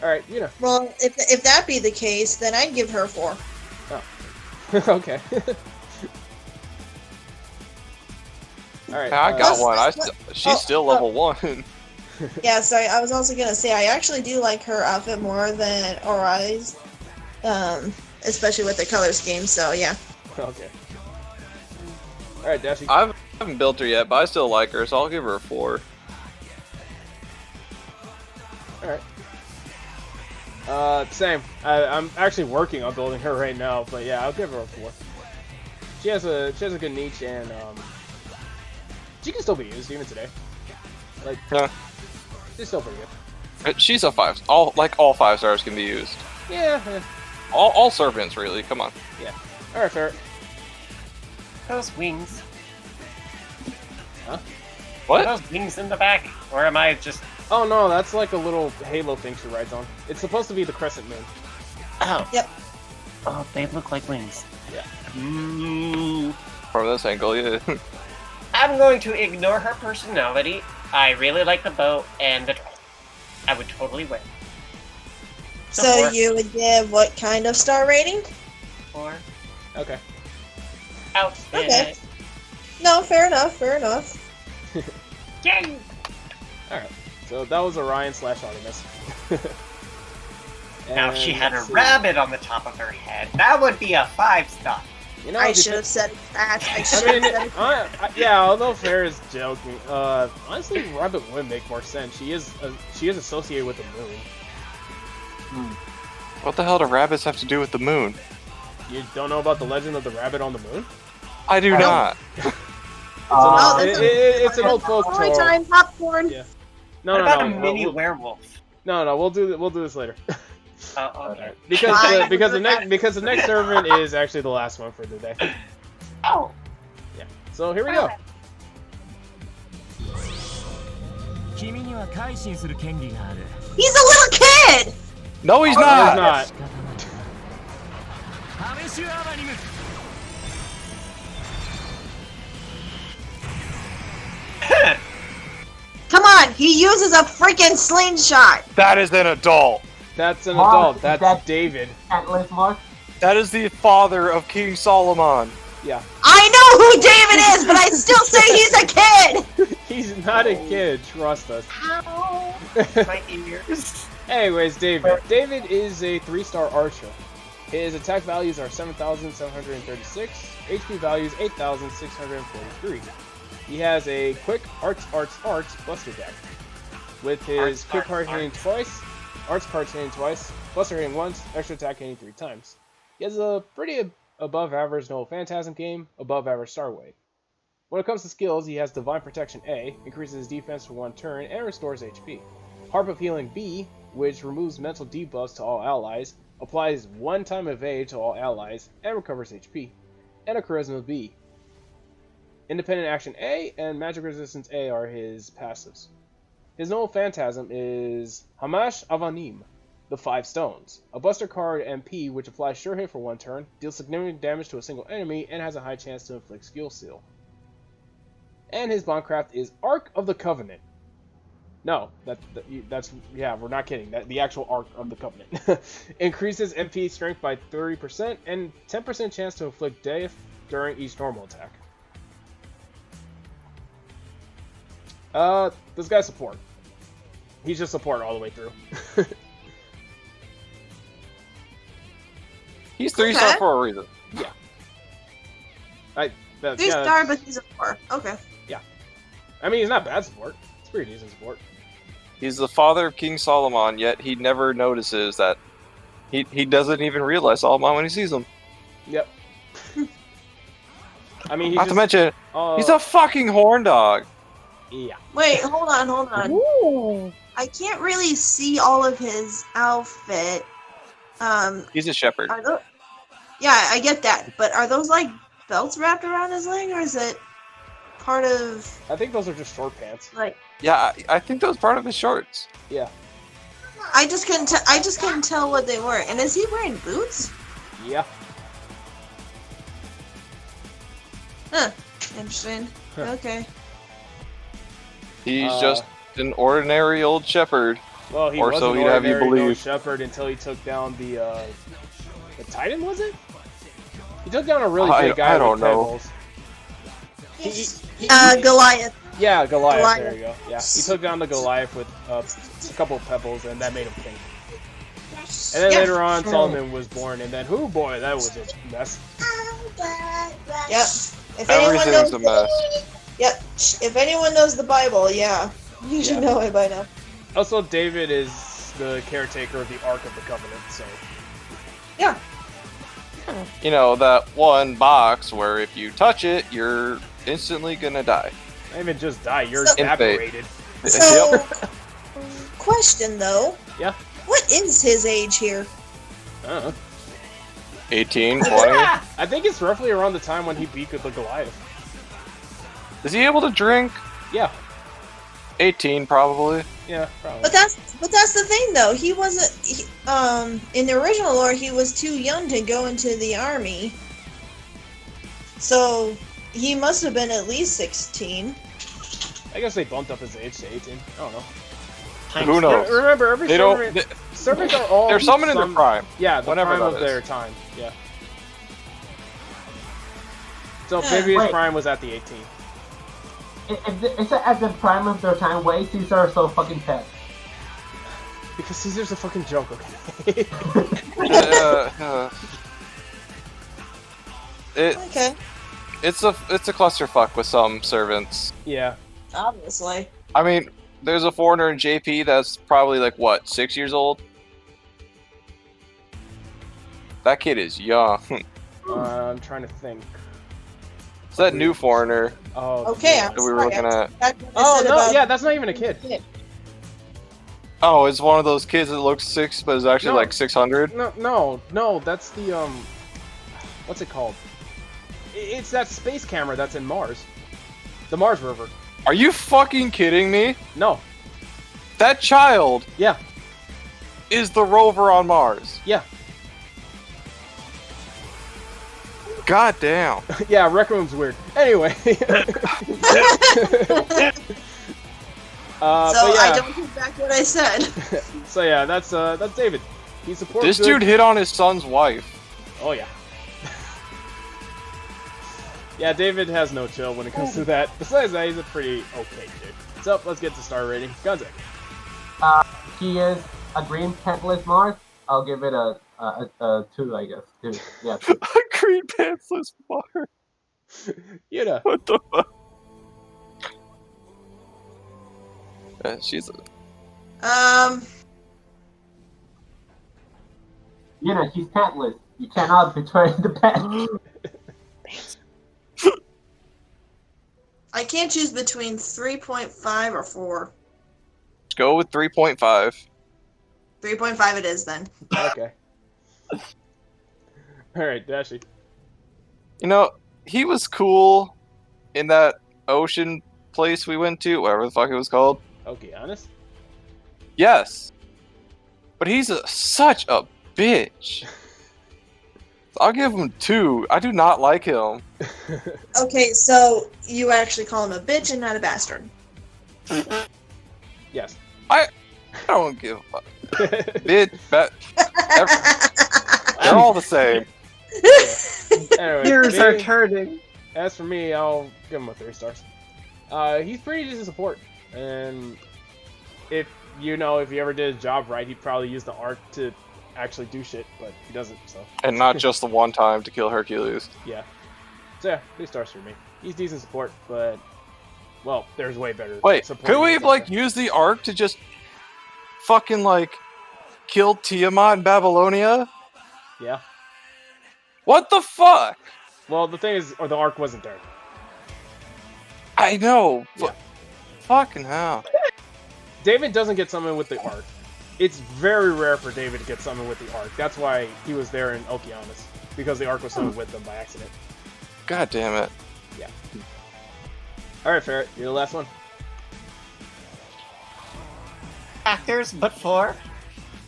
[SPEAKER 1] All right, you know.
[SPEAKER 2] Well, if that be the case, then I'd give her 4.
[SPEAKER 1] Okay. All right.
[SPEAKER 3] I got one.
[SPEAKER 2] let's-
[SPEAKER 3] She's still level 1.
[SPEAKER 2] Yeah, sorry, I was also gonna say I actually do like her outfit more than Orion's, especially with the color scheme. So yeah.
[SPEAKER 1] Okay. All right, Dashi.
[SPEAKER 3] I haven't built her yet, but I still like her, so I'll give her a 4.
[SPEAKER 1] All right. Same. I'm actually working on building her right now, but yeah, I'll give her a 4. She has a good niche, and she can still be used even today. Like,
[SPEAKER 3] Yeah.
[SPEAKER 1] she's still pretty good.
[SPEAKER 3] She's a 5. All 5 stars can be used.
[SPEAKER 1] Yeah.
[SPEAKER 3] All servants, really. Come on.
[SPEAKER 1] All right, Ferret.
[SPEAKER 6] Those wings.
[SPEAKER 1] Huh?
[SPEAKER 3] What?
[SPEAKER 6] Are those wings in the back? Or am I just...
[SPEAKER 1] Oh no, that's like a little halo thing she rides on. It's supposed to be the crescent moon.
[SPEAKER 6] Oh.
[SPEAKER 2] Yep.
[SPEAKER 6] Oh, they look like wings.
[SPEAKER 1] Yeah.
[SPEAKER 3] From this angle, yeah.
[SPEAKER 6] I'm going to ignore her personality. I really like the bow and the dress. I would totally wear.
[SPEAKER 2] So you would give what kind of star rating?
[SPEAKER 6] 4.
[SPEAKER 1] Okay.
[SPEAKER 6] outfit.
[SPEAKER 2] Okay. No, fair enough. Fair enough.
[SPEAKER 6] Yay!
[SPEAKER 1] Alright, so that was Orion / Artemis.
[SPEAKER 6] Now, if she
[SPEAKER 1] And
[SPEAKER 6] had a
[SPEAKER 1] let's see.
[SPEAKER 6] rabbit on the top of her head, that would be a 5-star.
[SPEAKER 1] You know,
[SPEAKER 2] I
[SPEAKER 1] if you
[SPEAKER 2] should have said that. I
[SPEAKER 1] I
[SPEAKER 2] should
[SPEAKER 1] mean,
[SPEAKER 2] have said
[SPEAKER 1] yeah, although Fair is joking, honestly, Rabbit would make more sense. She is associated with the moon.
[SPEAKER 3] What the hell do rabbits have to do with the moon?
[SPEAKER 1] You don't know about the legend of the rabbit on the moon?
[SPEAKER 3] I do
[SPEAKER 2] I don't-
[SPEAKER 3] not.
[SPEAKER 2] Oh,
[SPEAKER 1] It-
[SPEAKER 2] that's
[SPEAKER 1] it's an old folk
[SPEAKER 2] Story
[SPEAKER 1] tale.
[SPEAKER 2] time, popcorn.
[SPEAKER 1] Yeah. No,
[SPEAKER 6] What
[SPEAKER 1] no,
[SPEAKER 6] about
[SPEAKER 1] no.
[SPEAKER 6] a mini
[SPEAKER 1] we'll,
[SPEAKER 6] werewolf?
[SPEAKER 1] no, we'll do this later.
[SPEAKER 6] Oh, okay.
[SPEAKER 1] because
[SPEAKER 2] Fine.
[SPEAKER 1] the next servant is actually the last one for the day.
[SPEAKER 6] Oh,
[SPEAKER 1] So here we go.
[SPEAKER 5] 君には改心する権利がある
[SPEAKER 2] He's a little kid.
[SPEAKER 3] No, he's
[SPEAKER 1] No, he's
[SPEAKER 3] not.
[SPEAKER 1] not.
[SPEAKER 5] 仕方ない試しアバニム
[SPEAKER 2] Come on, he uses a freaking slingshot.
[SPEAKER 3] That is an adult.
[SPEAKER 1] That's an
[SPEAKER 4] Mark,
[SPEAKER 1] adult.
[SPEAKER 4] is
[SPEAKER 1] That's
[SPEAKER 4] that-
[SPEAKER 1] David.
[SPEAKER 4] Atlas Mark.
[SPEAKER 3] That is the father of King Solomon.
[SPEAKER 1] Yeah.
[SPEAKER 2] I know who David is, but I still say he's a kid.
[SPEAKER 1] He's not a kid. Trust us.
[SPEAKER 6] ow! My ears.
[SPEAKER 1] Anyways, David. David is a 3-star archer. His attack values are 7,736, HP values 8,643. He has a quick arts buster deck. With his quick card hitting twice, arts cards hitting twice, buster hitting once, extra attack hitting 3 times. He has a pretty above average Noble Phantasm game, above average Star Weight. When it comes to skills, he has Divine Protection A, increases his defense for 1 turn, and restores HP. Harp of Healing B, which removes mental debuffs to all allies, applies 1 time evade to all allies, and recovers HP. And a Charisma B. Independent Action A and Magic Resistance A are his passives. His Noble Phantasm is Hamash Avanim, the 5 Stones, a Buster card MP which applies Sure Hit for 1 turn, deals significant damage to a single enemy, and has a high chance to inflict Skill Seal. And his Bondcraft is Ark of the Covenant. No, that's yeah, we're not kidding. The actual Ark of the Covenant. Increases MP strength by 30% and 10% chance to inflict death during each normal attack. This guy's support. He's just support all the way through.
[SPEAKER 3] He's 3-star
[SPEAKER 2] Okay.
[SPEAKER 3] for a reason.
[SPEAKER 1] That's,
[SPEAKER 2] 3-star, but he's a 4. Okay.
[SPEAKER 1] I mean, he's not bad support. It's pretty decent support.
[SPEAKER 3] He's the father of King Solomon, yet he never notices that he doesn't even realize Solomon when he sees him.
[SPEAKER 1] Yep. I mean, he's
[SPEAKER 3] Not
[SPEAKER 1] just,
[SPEAKER 3] to mention,
[SPEAKER 1] uh,
[SPEAKER 3] he's a fucking horn dog.
[SPEAKER 1] yeah.
[SPEAKER 2] Wait, hold on. I can't really see all of his outfit.
[SPEAKER 3] He's a shepherd.
[SPEAKER 2] Are those? Yeah, I get that, but are those like belts wrapped around his leg, or is it part of
[SPEAKER 1] I think those are just short pants.
[SPEAKER 2] like?
[SPEAKER 3] Yeah, I think that was part of his shorts.
[SPEAKER 1] Yeah.
[SPEAKER 2] I just couldn't tell what they were. And is he wearing boots?
[SPEAKER 1] Yeah.
[SPEAKER 2] Huh. Interesting.
[SPEAKER 1] Huh.
[SPEAKER 2] Okay.
[SPEAKER 3] He's
[SPEAKER 1] Uh,
[SPEAKER 3] just an ordinary old shepherd.
[SPEAKER 1] Well, he
[SPEAKER 3] Or
[SPEAKER 1] was
[SPEAKER 3] so
[SPEAKER 1] an
[SPEAKER 3] he'd have you
[SPEAKER 1] ordinary
[SPEAKER 3] believe.
[SPEAKER 1] shepherd until he took down the Titan, was it? He took down a really
[SPEAKER 3] I-
[SPEAKER 1] big guy
[SPEAKER 3] I don't
[SPEAKER 1] with
[SPEAKER 3] know.
[SPEAKER 1] pebbles.
[SPEAKER 2] Goliath.
[SPEAKER 1] Yeah, Goliath.
[SPEAKER 2] Goliath.
[SPEAKER 1] There you go. Yeah, he took down the Goliath with a couple of pebbles, and that made him pink. And then
[SPEAKER 2] Yeah.
[SPEAKER 1] later on, Solomon was born, and then, oh boy, that was a mess.
[SPEAKER 2] Yep. If anyone
[SPEAKER 3] Everything's
[SPEAKER 2] knows,
[SPEAKER 3] a mess.
[SPEAKER 2] yep. If anyone knows the Bible, yeah, you should
[SPEAKER 1] Yeah.
[SPEAKER 2] know it by now.
[SPEAKER 1] Also, David is the caretaker of the Ark of the Covenant, so
[SPEAKER 2] Yeah.
[SPEAKER 3] You know, that one box where if you touch it, you're instantly gonna die.
[SPEAKER 1] not even just die, you're
[SPEAKER 2] So-
[SPEAKER 1] evaporated.
[SPEAKER 2] So,
[SPEAKER 3] Yep.
[SPEAKER 2] question though.
[SPEAKER 1] Yeah.
[SPEAKER 2] What is his age here?
[SPEAKER 1] I don't know.
[SPEAKER 3] 18, 20.
[SPEAKER 1] I think it's roughly around the time when he beat the Goliath.
[SPEAKER 3] Is he able to drink?
[SPEAKER 1] Yeah,
[SPEAKER 3] 18, probably.
[SPEAKER 1] yeah, probably.
[SPEAKER 2] But that's the thing though. He wasn't. In the original lore, he was too young to go into the army. So he must have been at least 16.
[SPEAKER 1] I guess they bumped up his age to 18. I don't know.
[SPEAKER 3] Who knows?
[SPEAKER 1] Remember, every
[SPEAKER 3] They don't.
[SPEAKER 1] servant, servants are all
[SPEAKER 3] They're summoned in their prime.
[SPEAKER 1] Yeah, the
[SPEAKER 3] whenever
[SPEAKER 1] prime
[SPEAKER 3] that
[SPEAKER 1] of
[SPEAKER 3] is.
[SPEAKER 1] their time. Yeah. So maybe his
[SPEAKER 4] Wait.
[SPEAKER 1] prime was at the 18.
[SPEAKER 4] It's at the prime of their time. Why is Caesar so fucking pet?
[SPEAKER 1] Because Caesar's a fucking joke, okay?
[SPEAKER 2] Okay,
[SPEAKER 3] It's a clusterfuck with some servants.
[SPEAKER 1] Yeah.
[SPEAKER 2] obviously.
[SPEAKER 3] I mean, there's a foreigner in JP that's probably like what, 6 years old. That kid is young.
[SPEAKER 1] I'm trying to think.
[SPEAKER 3] It's that new foreigner
[SPEAKER 1] Oh.
[SPEAKER 2] Okay,
[SPEAKER 1] yeah.
[SPEAKER 2] I'm
[SPEAKER 3] that we were
[SPEAKER 2] sorry.
[SPEAKER 3] looking at.
[SPEAKER 2] That's what I
[SPEAKER 1] Oh
[SPEAKER 2] said
[SPEAKER 1] no!
[SPEAKER 2] about-
[SPEAKER 1] Yeah, that's not even a kid.
[SPEAKER 3] Oh, it's one of those kids that looks 6 but is actually
[SPEAKER 1] No.
[SPEAKER 3] like 600.
[SPEAKER 1] No. That's the what's it called? It's that space camera that's in Mars. The Mars rover.
[SPEAKER 3] Are you fucking kidding me?
[SPEAKER 1] No.
[SPEAKER 3] That child
[SPEAKER 1] Yeah.
[SPEAKER 3] is the rover on Mars.
[SPEAKER 1] Yeah.
[SPEAKER 3] God damn.
[SPEAKER 1] Yeah. Rec Room's weird. Anyway.
[SPEAKER 2] So
[SPEAKER 1] but yeah.
[SPEAKER 2] I don't take back what I said.
[SPEAKER 1] So yeah, that's David. He supports.
[SPEAKER 3] This
[SPEAKER 1] good-
[SPEAKER 3] dude hit on his son's wife.
[SPEAKER 1] Oh yeah. Yeah, David has no chill when it comes to that. Besides that, he's a pretty okay dude. So let's get to star rating. Gonzak.
[SPEAKER 4] He is a green pantless Mars. I'll give it a 2, I guess. 2. Yeah. 2.
[SPEAKER 3] Green pantsless bar.
[SPEAKER 1] You know.
[SPEAKER 3] What the fuck? She's
[SPEAKER 4] You know, he's pantless. You cannot betray the pant.
[SPEAKER 2] I can't choose between 3.5 or 4.
[SPEAKER 3] go with 3.5.
[SPEAKER 2] 3.5 it is then.
[SPEAKER 1] Okay. All right, Dashi.
[SPEAKER 3] You know, he was cool in that ocean place we went to, whatever the fuck it was called.
[SPEAKER 1] Okay, honest.
[SPEAKER 3] Yes. But he's such a bitch. I'll give him 2. I do not like him.
[SPEAKER 2] Okay, so you actually call him a bitch and not a bastard.
[SPEAKER 1] Yes.
[SPEAKER 3] I don't give a fuck. Bitch, they're all the same.
[SPEAKER 1] Anyway,
[SPEAKER 6] Ears are
[SPEAKER 1] me-
[SPEAKER 6] turning.
[SPEAKER 1] As for me, I'll give him a 3 stars. He's pretty easy to support, and if you ever did his job right, he'd probably use the arc to actually do shit, but he doesn't. So
[SPEAKER 3] And not just the one time to kill Hercules.
[SPEAKER 1] yeah. So yeah, 3 stars for me. He's decent support, but well, there's way better.
[SPEAKER 3] Wait,
[SPEAKER 1] support
[SPEAKER 3] could we
[SPEAKER 1] units out
[SPEAKER 3] like
[SPEAKER 1] there.
[SPEAKER 3] use the arc to just fucking like kill Tiamat in Babylonia?
[SPEAKER 1] Yeah.
[SPEAKER 3] What the fuck?
[SPEAKER 1] Well, the thing is, or the arc wasn't there.
[SPEAKER 3] I know, but fucking hell.
[SPEAKER 1] David doesn't get summoned with the arc. It's very rare for David to get summoned with the arc. That's why he was there in Okeanos, because the arc was summoned with them by accident.
[SPEAKER 3] God damn it.
[SPEAKER 1] All right, Ferret, you're the last one.
[SPEAKER 6] Factors, but 4.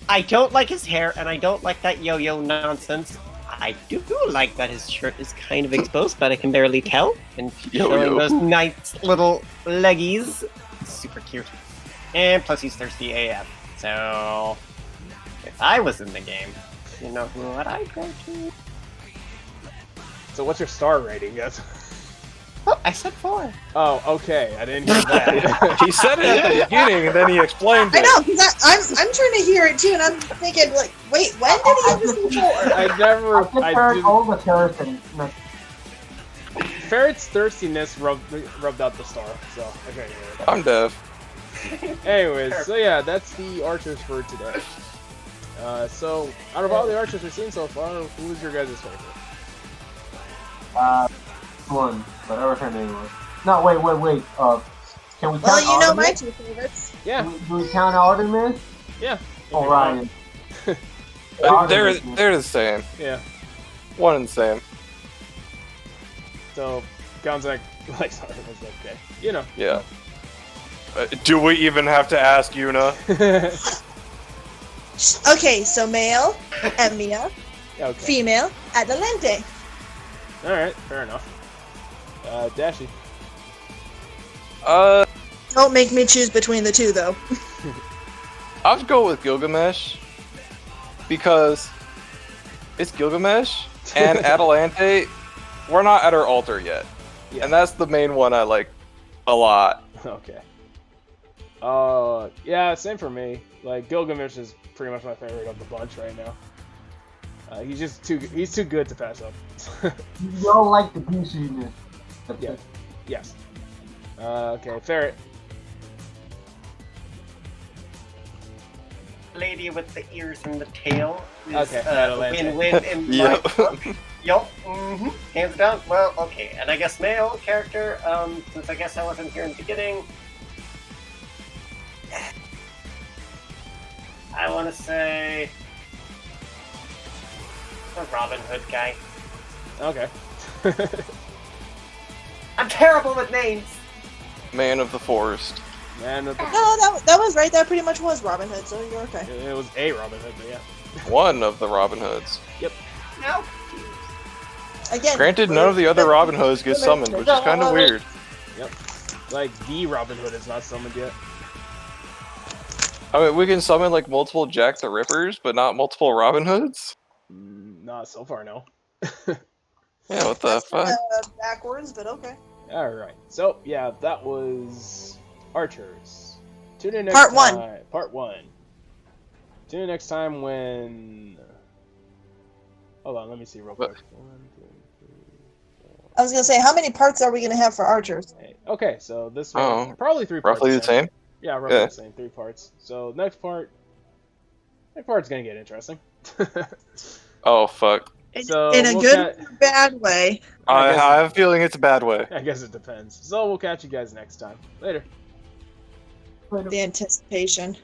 [SPEAKER 6] I don't like his hair, and I don't like that yo-yo nonsense. I do like that his shirt is kind of exposed, but I can barely tell. And showing those nice little leggies. Super cute. And plus he's thirsty AF. So, if I was in the game, you know who would I go to?
[SPEAKER 1] So what's your star rating? Yes.
[SPEAKER 6] Oh, I said 4.
[SPEAKER 1] Oh, okay. I didn't hear that.
[SPEAKER 3] He said it at the beginning and then he explained
[SPEAKER 2] I
[SPEAKER 3] it.
[SPEAKER 2] know, because I'm trying to hear it too, and I'm thinking, like, wait, when did he have this before?
[SPEAKER 1] I never.
[SPEAKER 4] I
[SPEAKER 1] I
[SPEAKER 4] heard
[SPEAKER 1] didn't.
[SPEAKER 4] all the terrorists. Like,
[SPEAKER 1] Ferret's thirstiness rubbed out the star, so I can't hear it.
[SPEAKER 3] I'm deaf.
[SPEAKER 1] Anyways, so yeah, that's the archers for today. So out of all the archers we've seen so far, who's your guys' favorite?
[SPEAKER 4] one, whatever her name was. No, wait. Can we count
[SPEAKER 2] Well, you know my
[SPEAKER 4] Artemis?
[SPEAKER 2] 2 favorites.
[SPEAKER 1] Yeah,
[SPEAKER 4] Do we count Artemis?
[SPEAKER 1] yeah.
[SPEAKER 4] Orion.
[SPEAKER 3] They're the same.
[SPEAKER 1] Yeah.
[SPEAKER 3] One and the same.
[SPEAKER 1] So Gonzak likes Artemis, okay. You know.
[SPEAKER 3] Yeah. Do we even have to ask Yuna?
[SPEAKER 2] Okay, so male, Emia,
[SPEAKER 1] Okay.
[SPEAKER 2] female, Adelante.
[SPEAKER 1] All right. Fair enough. Dashi.
[SPEAKER 2] Don't make me choose between the 2, though.
[SPEAKER 3] I'll go with Gilgamesh because it's Gilgamesh and Adelante we're not at our altar yet,
[SPEAKER 1] Yeah.
[SPEAKER 3] and that's the main one I like a lot.
[SPEAKER 1] Okay. Yeah, same for me. Like Gilgamesh is pretty much my favorite of the bunch right now. He's just he's too good to pass up.
[SPEAKER 4] You don't like the douchiness. That's
[SPEAKER 1] Yeah.
[SPEAKER 4] it.
[SPEAKER 1] Yes. Okay, Ferret.
[SPEAKER 6] Lady with the ears and the tail is
[SPEAKER 1] Okay,
[SPEAKER 6] a
[SPEAKER 1] Atalanta.
[SPEAKER 6] win-win in my
[SPEAKER 3] Yep.
[SPEAKER 6] book. Yup, hands down. Well, okay, and I guess male character, since I guess I wasn't here in the beginning, I want to say the Robin Hood guy.
[SPEAKER 1] Okay.
[SPEAKER 6] I'm terrible with names.
[SPEAKER 3] Man of the Forest.
[SPEAKER 1] Man,
[SPEAKER 2] No, that was right. That pretty much was Robin Hood, so you're okay.
[SPEAKER 1] it was a Robin Hood, but yeah.
[SPEAKER 3] One of the Robin Hoods.
[SPEAKER 6] No.
[SPEAKER 2] Again.
[SPEAKER 3] Granted, none of the other Robin Hoods get summoned, which is kind of weird.
[SPEAKER 1] Like the Robin Hood is not summoned yet.
[SPEAKER 3] I mean, we can summon like multiple Jack the Rippers, but not multiple Robin Hoods.
[SPEAKER 1] Not so far, no.
[SPEAKER 3] Yeah, what the
[SPEAKER 2] That's
[SPEAKER 3] fuck?
[SPEAKER 2] backwards, but okay.
[SPEAKER 1] All right. So yeah, that was Archers. Tune in next
[SPEAKER 2] Part one.
[SPEAKER 1] time. Part 1. Tune in next time when. Hold on, let me see real quick. 1, 2, 3, 4,
[SPEAKER 2] I was gonna say, how many parts are we gonna have for Archers?
[SPEAKER 1] 8. Okay, so this one
[SPEAKER 3] Oh,
[SPEAKER 1] probably 3 parts.
[SPEAKER 3] Roughly the
[SPEAKER 1] then.
[SPEAKER 3] same.
[SPEAKER 1] Yeah, roughly
[SPEAKER 3] Yeah.
[SPEAKER 1] the same. 3 parts. So next part's gonna get interesting.
[SPEAKER 3] Oh fuck.
[SPEAKER 1] So
[SPEAKER 2] In a
[SPEAKER 1] we'll
[SPEAKER 2] good or bad way.
[SPEAKER 3] I
[SPEAKER 1] guess-
[SPEAKER 3] have a feeling it's a bad way.
[SPEAKER 1] I guess it depends. So we'll catch you guys next time. Later.
[SPEAKER 2] The anticipation.